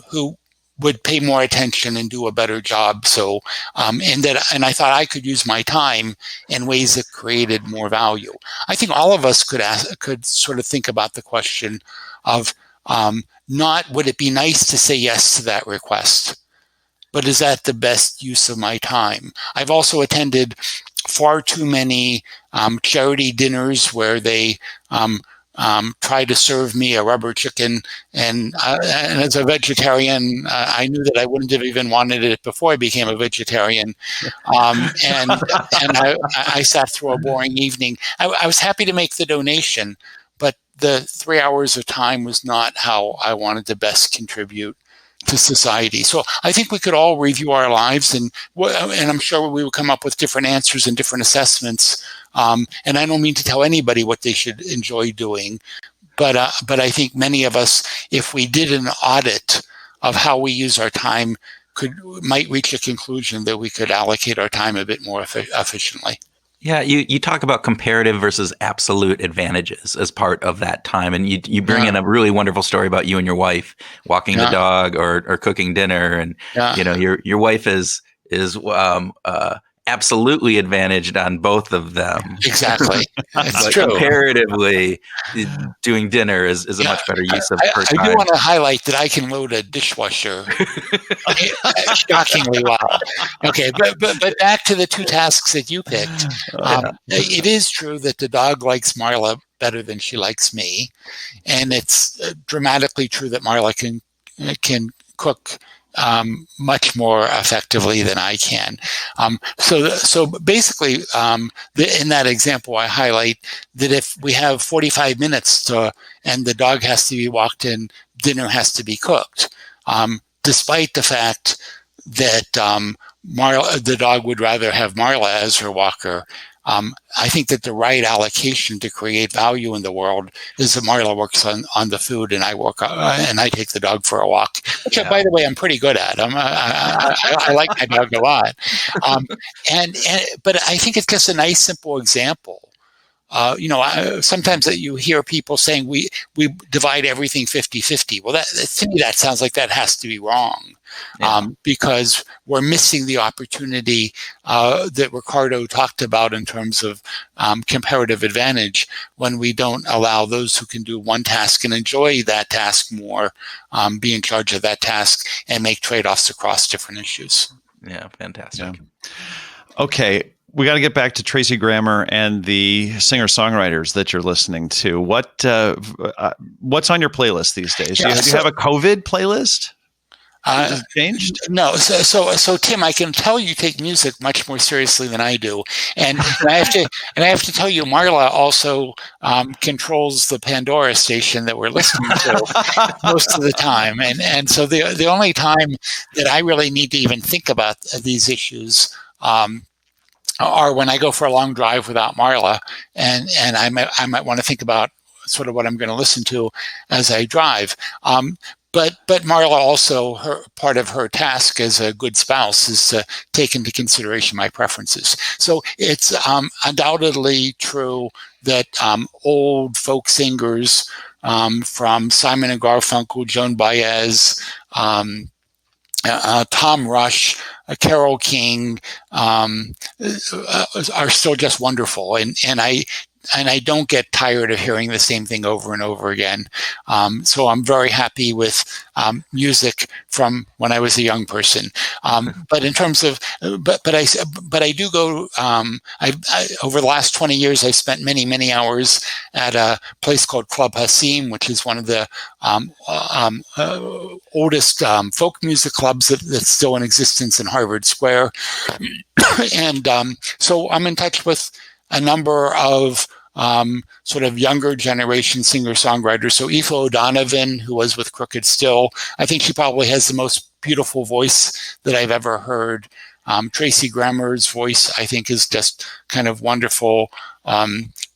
who would pay more attention and do a better job. So, and I thought I could use my time in ways that created more value. I think all of us could sort of think about the question of not would it be nice to say yes to that request, but is that the best use of my time? I've also attended far too many charity dinners where they try to serve me a rubber chicken, and as a vegetarian, I knew that I wouldn't have even wanted it before I became a vegetarian, and I sat through a boring evening. I was happy to make the donation, but the 3 hours of time was not how I wanted to best contribute to society. So I think we could all review our lives, and I'm sure we would come up with different answers and different assessments. And I don't mean to tell anybody what they should enjoy doing, but I think many of us, if we did an audit of how we use our time, might reach a conclusion that we could allocate our time a bit more efficiently. Yeah, you talk about comparative versus absolute advantages as part of that time, and you bring in a really wonderful story about you and your wife walking the dog or cooking dinner, and you know your wife is absolutely advantaged on both of them. Exactly, it's true. Comparatively, doing dinner is a much better use of her time. I do want to highlight that I can load a dishwasher shockingly well. Okay, but back to the 2 tasks that you picked. It is true that the dog likes Marla better than she likes me, and it's dramatically true that Marla can cook much more effectively than I can. So basically, in that example, I highlight that if we have 45 minutes and the dog has to be walked in, dinner has to be cooked, despite the fact that the dog would rather have Marla as her walker. I think that the right allocation to create value in the world is that Marla works on the food and I work and I take the dog for a walk, which by the way, I'm pretty good at. I like my dog a lot. But I think it's just a nice, simple example. Sometimes you hear people saying we divide everything 50-50. Well, to me, that sounds like that has to be wrong. Because we're missing the opportunity that Ricardo talked about in terms of comparative advantage when we don't allow those who can do one task and enjoy that task more, be in charge of that task and make trade-offs across different issues. Yeah, fantastic. Yeah. Okay. We got to get back to Tracy Grammer and the singer-songwriters that you're listening to. What's on your playlist these days? Do you have a COVID playlist? Has it changed? No. So Tim, I can tell you take music much more seriously than I do, and I have to tell you, Marla also controls the Pandora station that we're listening to most of the time, and so the only time that I really need to even think about these issues are when I go for a long drive without Marla, and I might want to think about sort of what I'm going to listen to as I drive. But Marla also, part of her task as a good spouse is to take into consideration my preferences. So it's undoubtedly true that old folk singers from Simon and Garfunkel, Joan Baez, Tom Rush, Carole King are still just wonderful, and I I don't get tired of hearing the same thing over and over again. So I'm very happy with music from when I was a young person. But in terms of, but I do go. Over the last 20 years, I've spent many hours at a place called Club Hassim, which is one of the oldest folk music clubs that's still in existence in Harvard Square. And so I'm in touch with a number of sort of younger generation singer-songwriters. So Aoife O'Donovan, who was with Crooked Still, I think she probably has the most beautiful voice that I've ever heard. Tracy Grammer's voice, I think, is just kind of wonderful.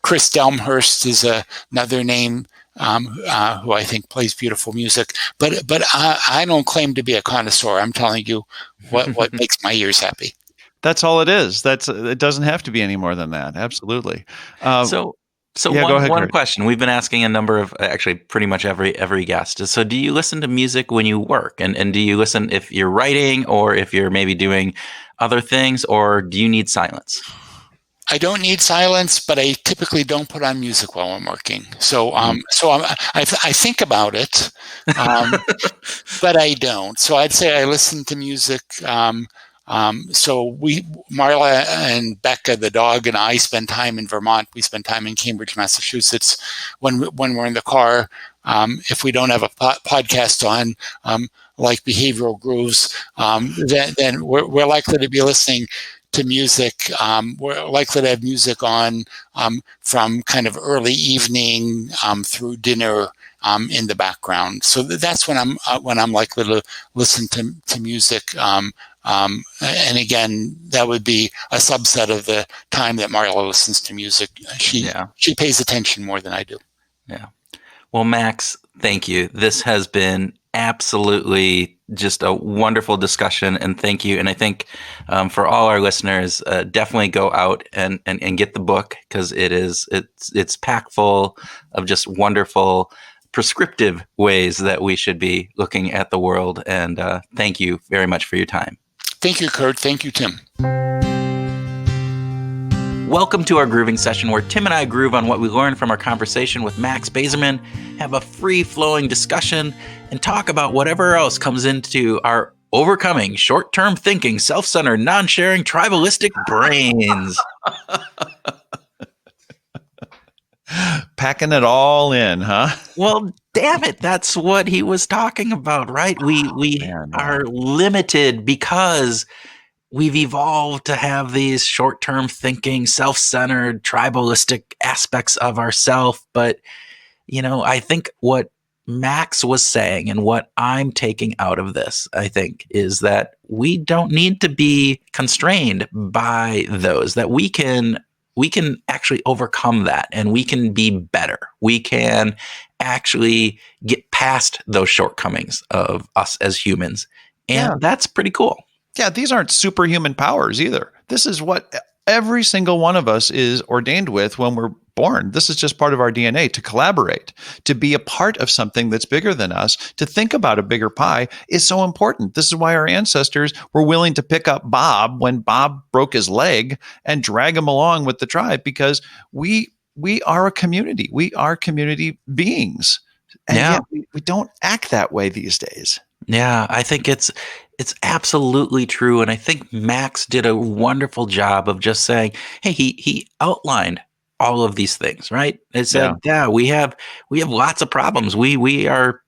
Chris Delmhurst is another name who I think plays beautiful music. But I don't claim to be a connoisseur. I'm telling you what makes my ears happy. That's all it is. It doesn't have to be any more than that. Absolutely. So one question we've been asking a number of, actually pretty much every guest is, so do you listen to music when you work? And do you listen if you're writing or if you're maybe doing other things, or do you need silence? I don't need silence, but I typically don't put on music while I'm working. So, I think about it, but I don't. So I'd say I listen to music. So Marla and Becca, the dog, and I spend time in Vermont. We spend time in Cambridge, Massachusetts. When we're in the car, if we don't have a podcast on, like Behavioral Grooves, then we're likely to be listening to music. We're likely to have music on from kind of early evening through dinner in the background. So that's when I'm likely to listen to music. And again, that would be a subset of the time that Marla listens to music. She pays attention more than I do. Yeah. Well, Max, thank you. This has been absolutely just a wonderful discussion, and thank you. And I think for all our listeners, definitely go out and get the book, because it's packed full of just wonderful prescriptive ways that we should be looking at the world. And thank you very much for your time. Thank you, Kurt. Thank you, Tim. Welcome to our grooving session, where Tim and I groove on what we learned from our conversation with Max Bazerman, have a free-flowing discussion, and talk about whatever else comes into our overcoming short-term thinking, self-centered, non-sharing, tribalistic brains. Packing it all in, huh? Well, damn it. That's what he was talking about, right? We are limited because we've evolved to have these short-term thinking, self-centered, tribalistic aspects of ourselves. But, I think what Max was saying, and what I'm taking out of this, I think, is that we don't need to be constrained by those, that we can actually overcome that, and we can be better. We can actually get past those shortcomings of us as humans. And that's pretty cool. Yeah, these aren't superhuman powers either. This is what every single one of us is ordained with when we're born. This is just part of our DNA, to collaborate, to be a part of something that's bigger than us, to think about a bigger pie is so important. This is why our ancestors were willing to pick up Bob when Bob broke his leg and drag him along with the tribe, because we are a community. We are community beings. And yet we don't act that way these days. Yeah, I think it's absolutely true. And I think Max did a wonderful job of just saying, hey, he outlined all of these things, right? It said, we have lots of problems. We are,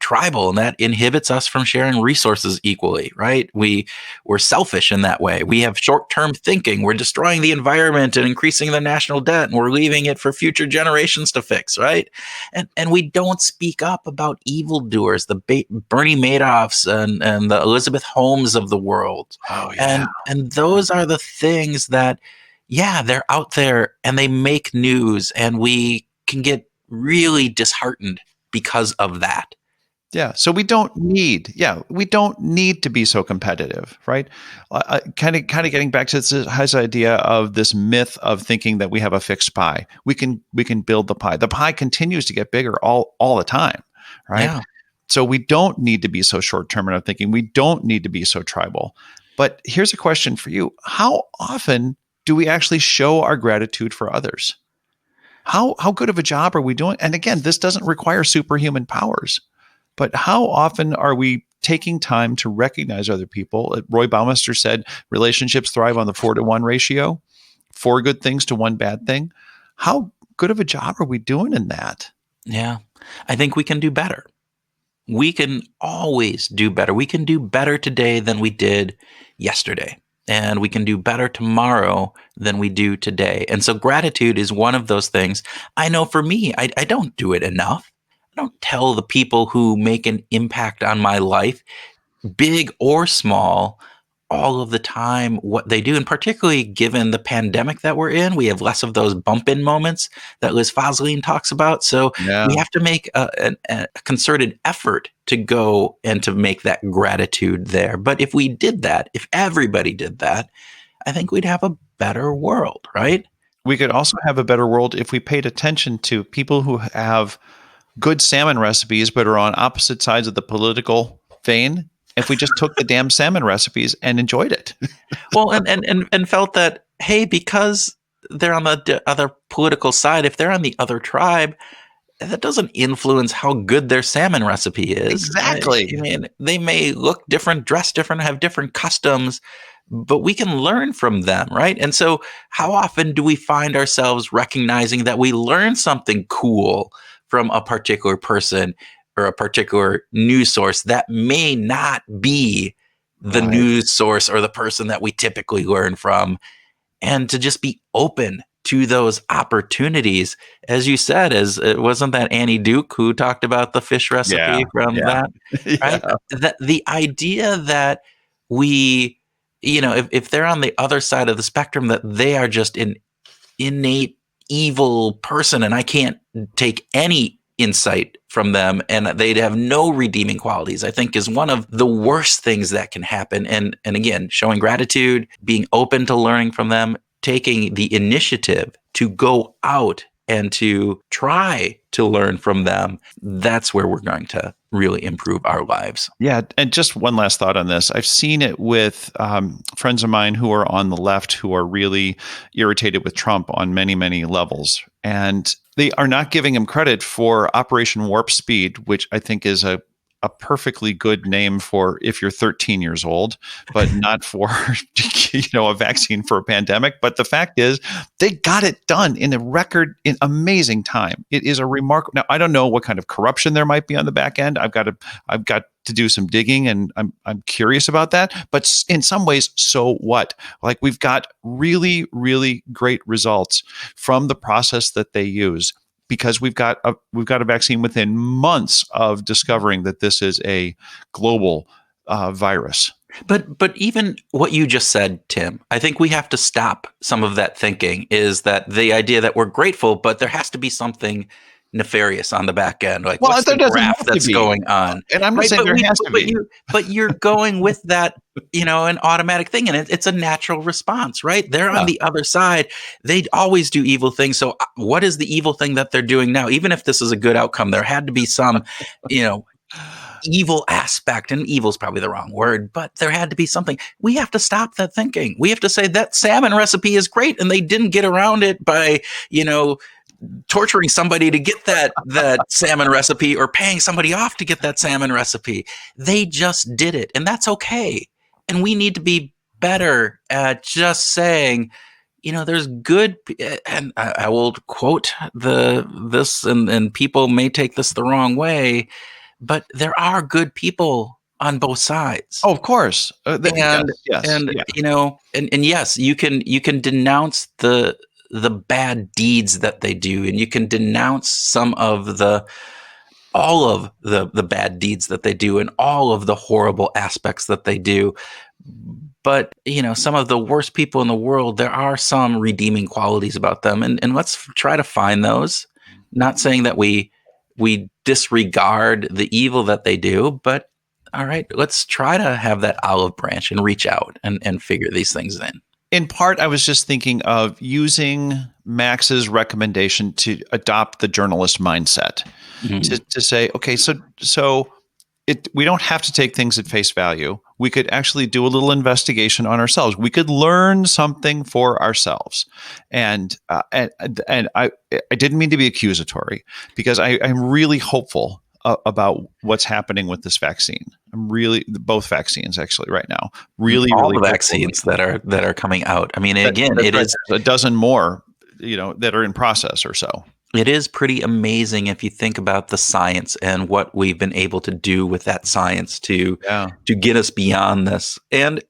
tribal, and that inhibits us from sharing resources equally, right? We're selfish in that way. We have short-term thinking. We're destroying the environment and increasing the national debt, and we're leaving it for future generations to fix, right? And we don't speak up about evildoers, the Bernie Madoffs and the Elizabeth Holmes of the world. Oh, yeah. And those are the things that, they're out there and they make news, and we can get really disheartened because of that. Yeah. So we don't need to be so competitive, right? Kind of getting back to this idea of this myth of thinking that we have a fixed pie. We can build the pie. The pie continues to get bigger all the time, right? Yeah. So we don't need to be so short-term in our thinking. We don't need to be so tribal. But here's a question for you. How often do we actually show our gratitude for others? How good of a job are we doing? And again, this doesn't require superhuman powers, but how often are we taking time to recognize other people? Roy Baumeister said relationships thrive on the 4-to-1 ratio, 4 good things to 1 bad thing. How good of a job are we doing in that? Yeah, I think we can do better. We can always do better. We can do better today than we did yesterday. And we can do better tomorrow than we do today. And so gratitude is one of those things. I know for me, I don't do it enough. I don't tell the people who make an impact on my life, big or small, all of the time what they do. And particularly given the pandemic that we're in, we have less of those bump in moments that Liz Fosseline talks about. So we have to make a concerted effort to go and to make that gratitude there. But if we did that, if everybody did that, I think we'd have a better world, right? We could also have a better world if we paid attention to people who have good salmon recipes but are on opposite sides of the political vein. If we just took the damn salmon recipes and enjoyed it. Well, and felt that, hey, because they're on the other political side, if they're on the other tribe, that doesn't influence how good their salmon recipe is. Exactly. I mean, they may look different, dress different, have different customs, but we can learn from them, right? And so how often do we find ourselves recognizing that we learn something cool from a particular person or a particular news source that may not be the news source or the person that we typically learn from, and to just be open to those opportunities. As you said, wasn't that Annie Duke who talked about the fish recipe from that? Right? That the idea that we, if they're on the other side of the spectrum, that they are just an innate evil person and I can't take any insight from them and they'd have no redeeming qualities, I think is one of the worst things that can happen. And again, showing gratitude, being open to learning from them, taking the initiative to go out and to try to learn from them, that's where we're going to really improve our lives. Yeah. And just one last thought on this. I've seen it with friends of mine who are on the left who are really irritated with Trump on many, many levels. And they are not giving him credit for Operation Warp Speed, which I think is a perfectly good name for if you're 13 years old, but not for a vaccine for a pandemic. But the fact is, they got it done in amazing time. It is a remarkable. Now, I don't know what kind of corruption there might be on the back end. I've got to do some digging, and I'm curious about that. But in some ways, so what? Like, we've got really, really great results from the process that they use, because we've got a vaccine within months of discovering that this is a global virus. But even what you just said, Tim, I think we have to stop some of that thinking, is that the idea that we're grateful, but there has to be something nefarious on the back end. Like, what's the graph that's going on? And I'm not saying there has to be. But you're going with that, an automatic thing. And it's a natural response, right? They're on the other side. They always do evil things. So what is the evil thing that they're doing now? Even if this is a good outcome, there had to be some, evil aspect, and evil is probably the wrong word, but there had to be something. We have to stop that thinking. We have to say that salmon recipe is great, and they didn't get around it by, torturing somebody to get that salmon recipe or paying somebody off to get that salmon recipe. They just did it, and that's okay. And we need to be better at just saying, there's good, and I will quote this, and people may take this the wrong way, but there are good people on both sides. Oh, of course. And yes, you can denounce the bad deeds that they do, and you can denounce all of the bad deeds that they do and all of the horrible aspects that they do. But, some of the worst people in the world, there are some redeeming qualities about them. And let's try to find those. Not saying that we disregard the evil that they do, but all right, let's try to have that olive branch and reach out and figure these things in. In part, I was just thinking of using Max's recommendation to adopt the journalist mindset, to say, okay, so we don't have to take things at face value. we could actually do a little investigation on ourselves. We could learn something for ourselves. And I didn't mean to be accusatory, because I'm really hopeful about what's happening with this vaccine. I'm really, both vaccines actually right now, really, all really the vaccines that are coming out. I mean, again, it is a dozen more, that are in process or so. It is pretty amazing if you think about the science and what we've been able to do with that science to get us beyond this. And,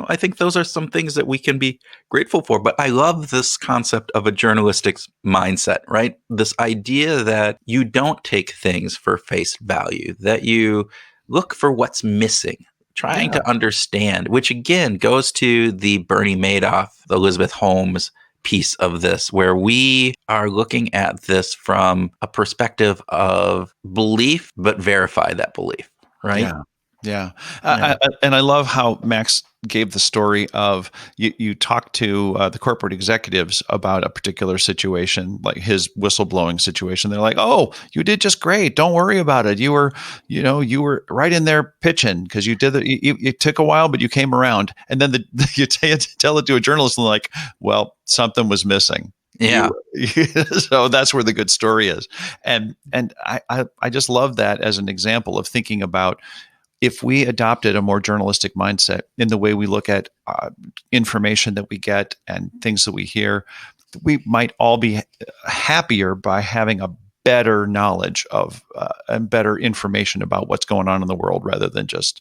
I think those are some things that we can be grateful for. But I love this concept of a journalistic mindset, right? This idea that you don't take things for face value, that you look for what's missing, trying to understand, which again goes to the Bernie Madoff, Elizabeth Holmes piece of this, where we are looking at this from a perspective of belief, but verify that belief, right? Yeah. And I love how Max gave the story of you talked to the corporate executives about a particular situation, like his whistleblowing situation. They're like, "Oh, you did just great. Don't worry about it. You were right in there pitching, because you did it took a while, but you came around." And then you tell it to a journalist, and like, "Well, something was missing." Yeah. So that's where the good story is. And I just love that as an example of thinking about, if we adopted a more journalistic mindset in the way we look at information that we get and things that we hear, we might all be happier by having a better knowledge of and better information about what's going on in the world, rather than just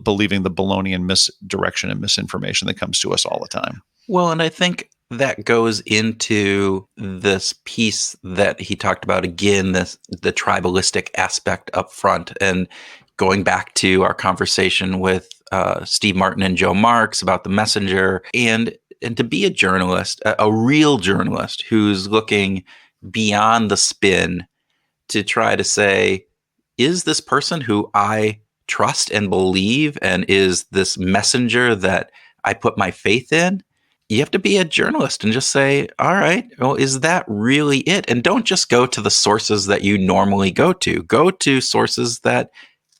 believing the baloney and misdirection and misinformation that comes to us all the time. Well, and I think that goes into this piece that he talked about again, the tribalistic aspect up front, and going back to our conversation with Steve Martin and Joe Marks about the messenger, and to be a journalist, a real journalist who's looking beyond the spin to try to say, is this person who I trust and believe, and is this messenger that I put my faith in? You have to be a journalist and just say, all right, well, is that really it? And don't just go to the sources that you normally go to. Go to sources that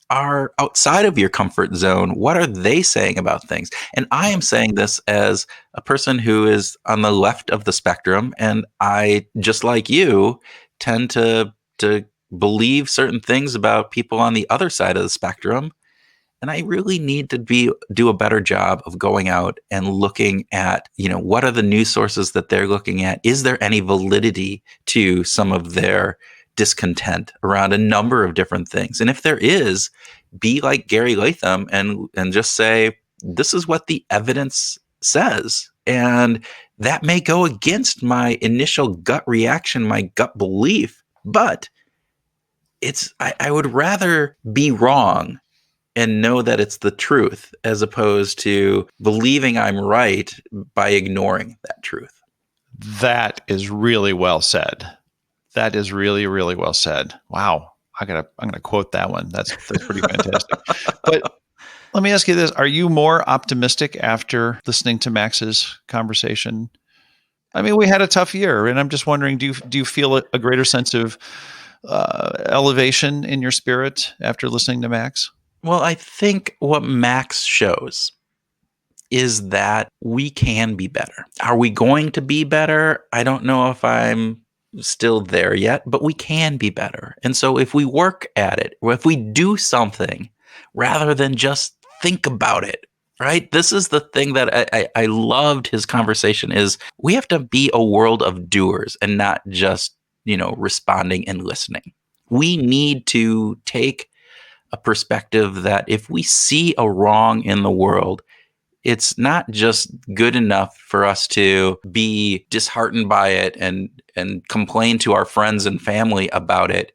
are outside of your comfort zone. What are they saying about things? And I am saying this as a person who is on the left of the spectrum, and I, just like you, tend to believe certain things about people on the other side of the spectrum. And I really need to do a better job of going out and looking at, what are the news sources that they're looking at? Is there any validity to some of their discontent around a number of different things? And if there is, be like Gary Latham and just say, this is what the evidence says. And that may go against my initial gut reaction, my gut belief, but I would rather be wrong and know that it's the truth, as opposed to believing I'm right by ignoring that truth. That is really well said. That is really, really well said. Wow. I'm gonna quote that one. That's pretty fantastic. But let me ask you this. Are you more optimistic after listening to Max's conversation? I mean, we had a tough year, and I'm just wondering, do you feel a greater sense of elevation in your spirit after listening to Max? Well, I think what Max shows is that we can be better. Are we going to be better? I don't know if I'm still there yet, but we can be better. And so if we work at it, or if we do something rather than just think about it, right? This is the thing that I loved his conversation, is we have to be a world of doers and not just, responding and listening. We need to take a perspective that if we see a wrong in the world, it's not just good enough for us to be disheartened by it and complain to our friends and family about it.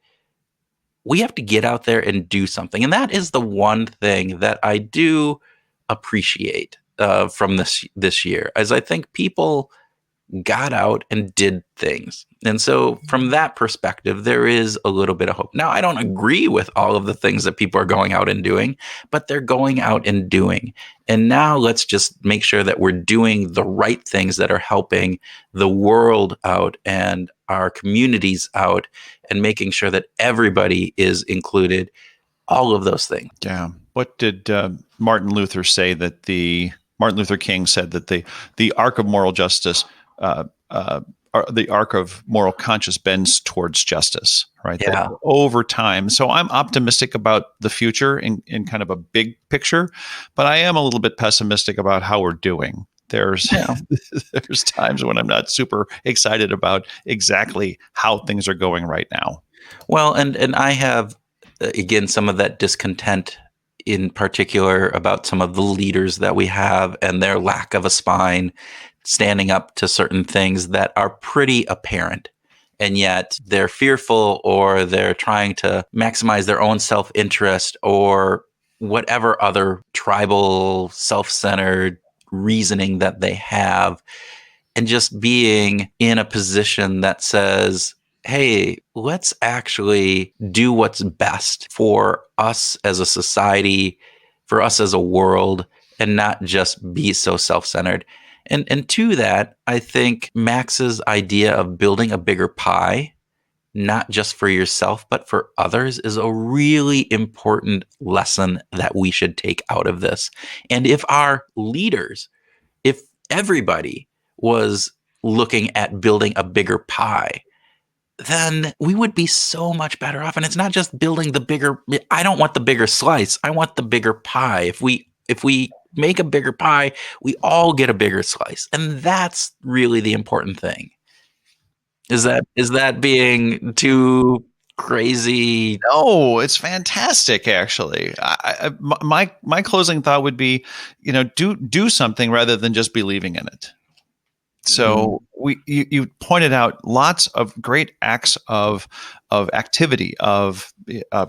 We have to get out there and do something. And that is the one thing that I do appreciate from this year, as I think people got out and did things. And so from that perspective, there is a little bit of hope. Now, I don't agree with all of the things that people are going out and doing, but they're going out and doing. And now let's just make sure that we're doing the right things that are helping the world out and our communities out, and making sure that everybody is included. All of those things. Yeah. What did Martin Luther say that Martin Luther King said that the arc of moral justice, the arc of moral conscience bends towards justice, right? Yeah. That over time. So I'm optimistic about the future in kind of a big picture, but I am a little bit pessimistic about how we're doing. There's times when I'm not super excited about exactly how things are going right now. Well, and I have, again, some of that discontent in particular about some of the leaders that we have and their lack of a spine, standing up to certain things that are pretty apparent. And yet they're fearful, or they're trying to maximize their own self-interest, or whatever other tribal, self-centered reasoning that they have. And just being in a position that says, hey, let's actually do what's best for us as a society, for us as a world, and not just be so self-centered. And to that, I think Max's idea of building a bigger pie, not just for yourself, but for others, is a really important lesson that we should take out of this. And if our leaders, if everybody was looking at building a bigger pie, then we would be so much better off. And it's not just building the bigger, I don't want the bigger slice. I want the bigger pie. If we make a bigger pie, we all get a bigger slice. And that's really the important thing. Is that being too crazy? No, it's fantastic. Actually, my closing thought would be, do something rather than just believing in it. So you pointed out lots of great acts of activity, of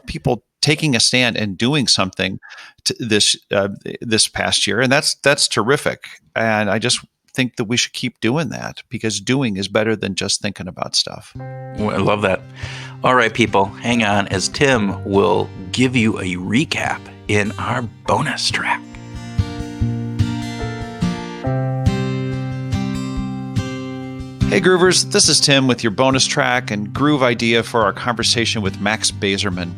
people taking a stand and doing something this past year, and that's terrific. And I just think that we should keep doing that, because doing is better than just thinking about stuff. I love that. All right, people, hang on as Tim will give you a recap in our bonus track. Hey Groovers, this is Tim with your bonus track and groove idea for our conversation with Max Bazerman.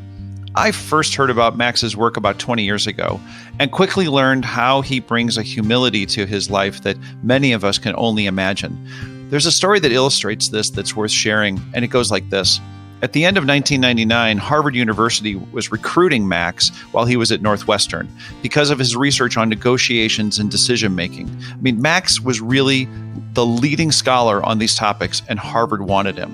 I first heard about Max's work about 20 years ago and quickly learned how he brings a humility to his life that many of us can only imagine. There's a story that illustrates this that's worth sharing, and it goes like this. At the end of 1999, Harvard University was recruiting Max while he was at Northwestern because of his research on negotiations and decision-making. I mean, Max was really the leading scholar on these topics, and Harvard wanted him.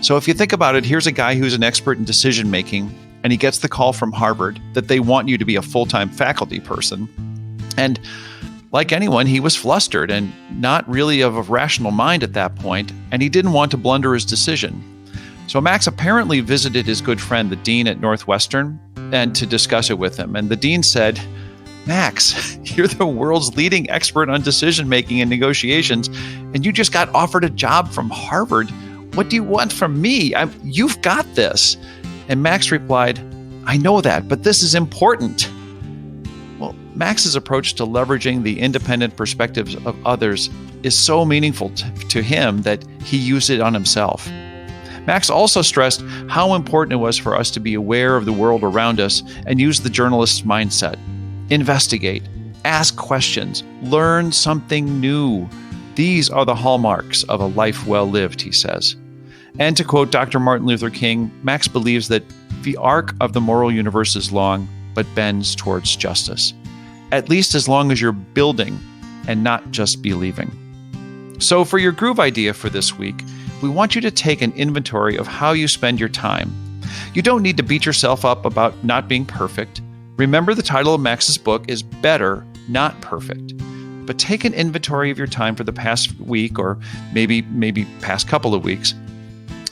So if you think about it, here's a guy who's an expert in decision-making, and he gets the call from Harvard that they want you to be a full-time faculty person. And like anyone, he was flustered and not really of a rational mind at that point, and he didn't want to blunder his decision. So Max apparently visited his good friend, the dean at Northwestern, and to discuss it with him. And the dean said, Max, you're the world's leading expert on decision-making and negotiations, and you just got offered a job from Harvard. What do you want from me? You've got this. And Max replied, I know that, but this is important. Well, Max's approach to leveraging the independent perspectives of others is so meaningful to him that he used it on himself. Max also stressed how important it was for us to be aware of the world around us and use the journalist's mindset. Investigate, ask questions, learn something new. These are the hallmarks of a life well lived, he says. And to quote Dr. Martin Luther King, Max believes that the arc of the moral universe is long, but bends towards justice. At least as long as you're building and not just believing. So for your groove idea for this week, we want you to take an inventory of how you spend your time. You don't need to beat yourself up about not being perfect. Remember, the title of Max's book is Better, Not Perfect. But take an inventory of your time for the past week, or maybe past couple of weeks,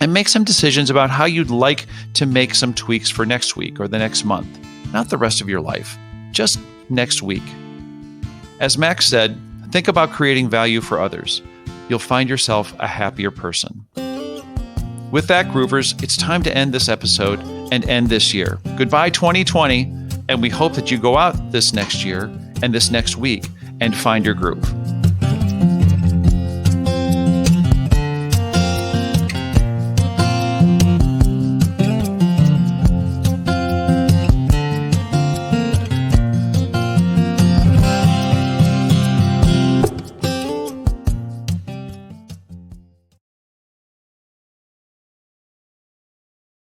and make some decisions about how you'd like to make some tweaks for next week or the next month. Not the rest of your life, just next week. As Max said, think about creating value for others. You'll find yourself a happier person. With that, Groovers, it's time to end this episode and end this year. Goodbye 2020, and we hope that you go out this next year and this next week and find your groove.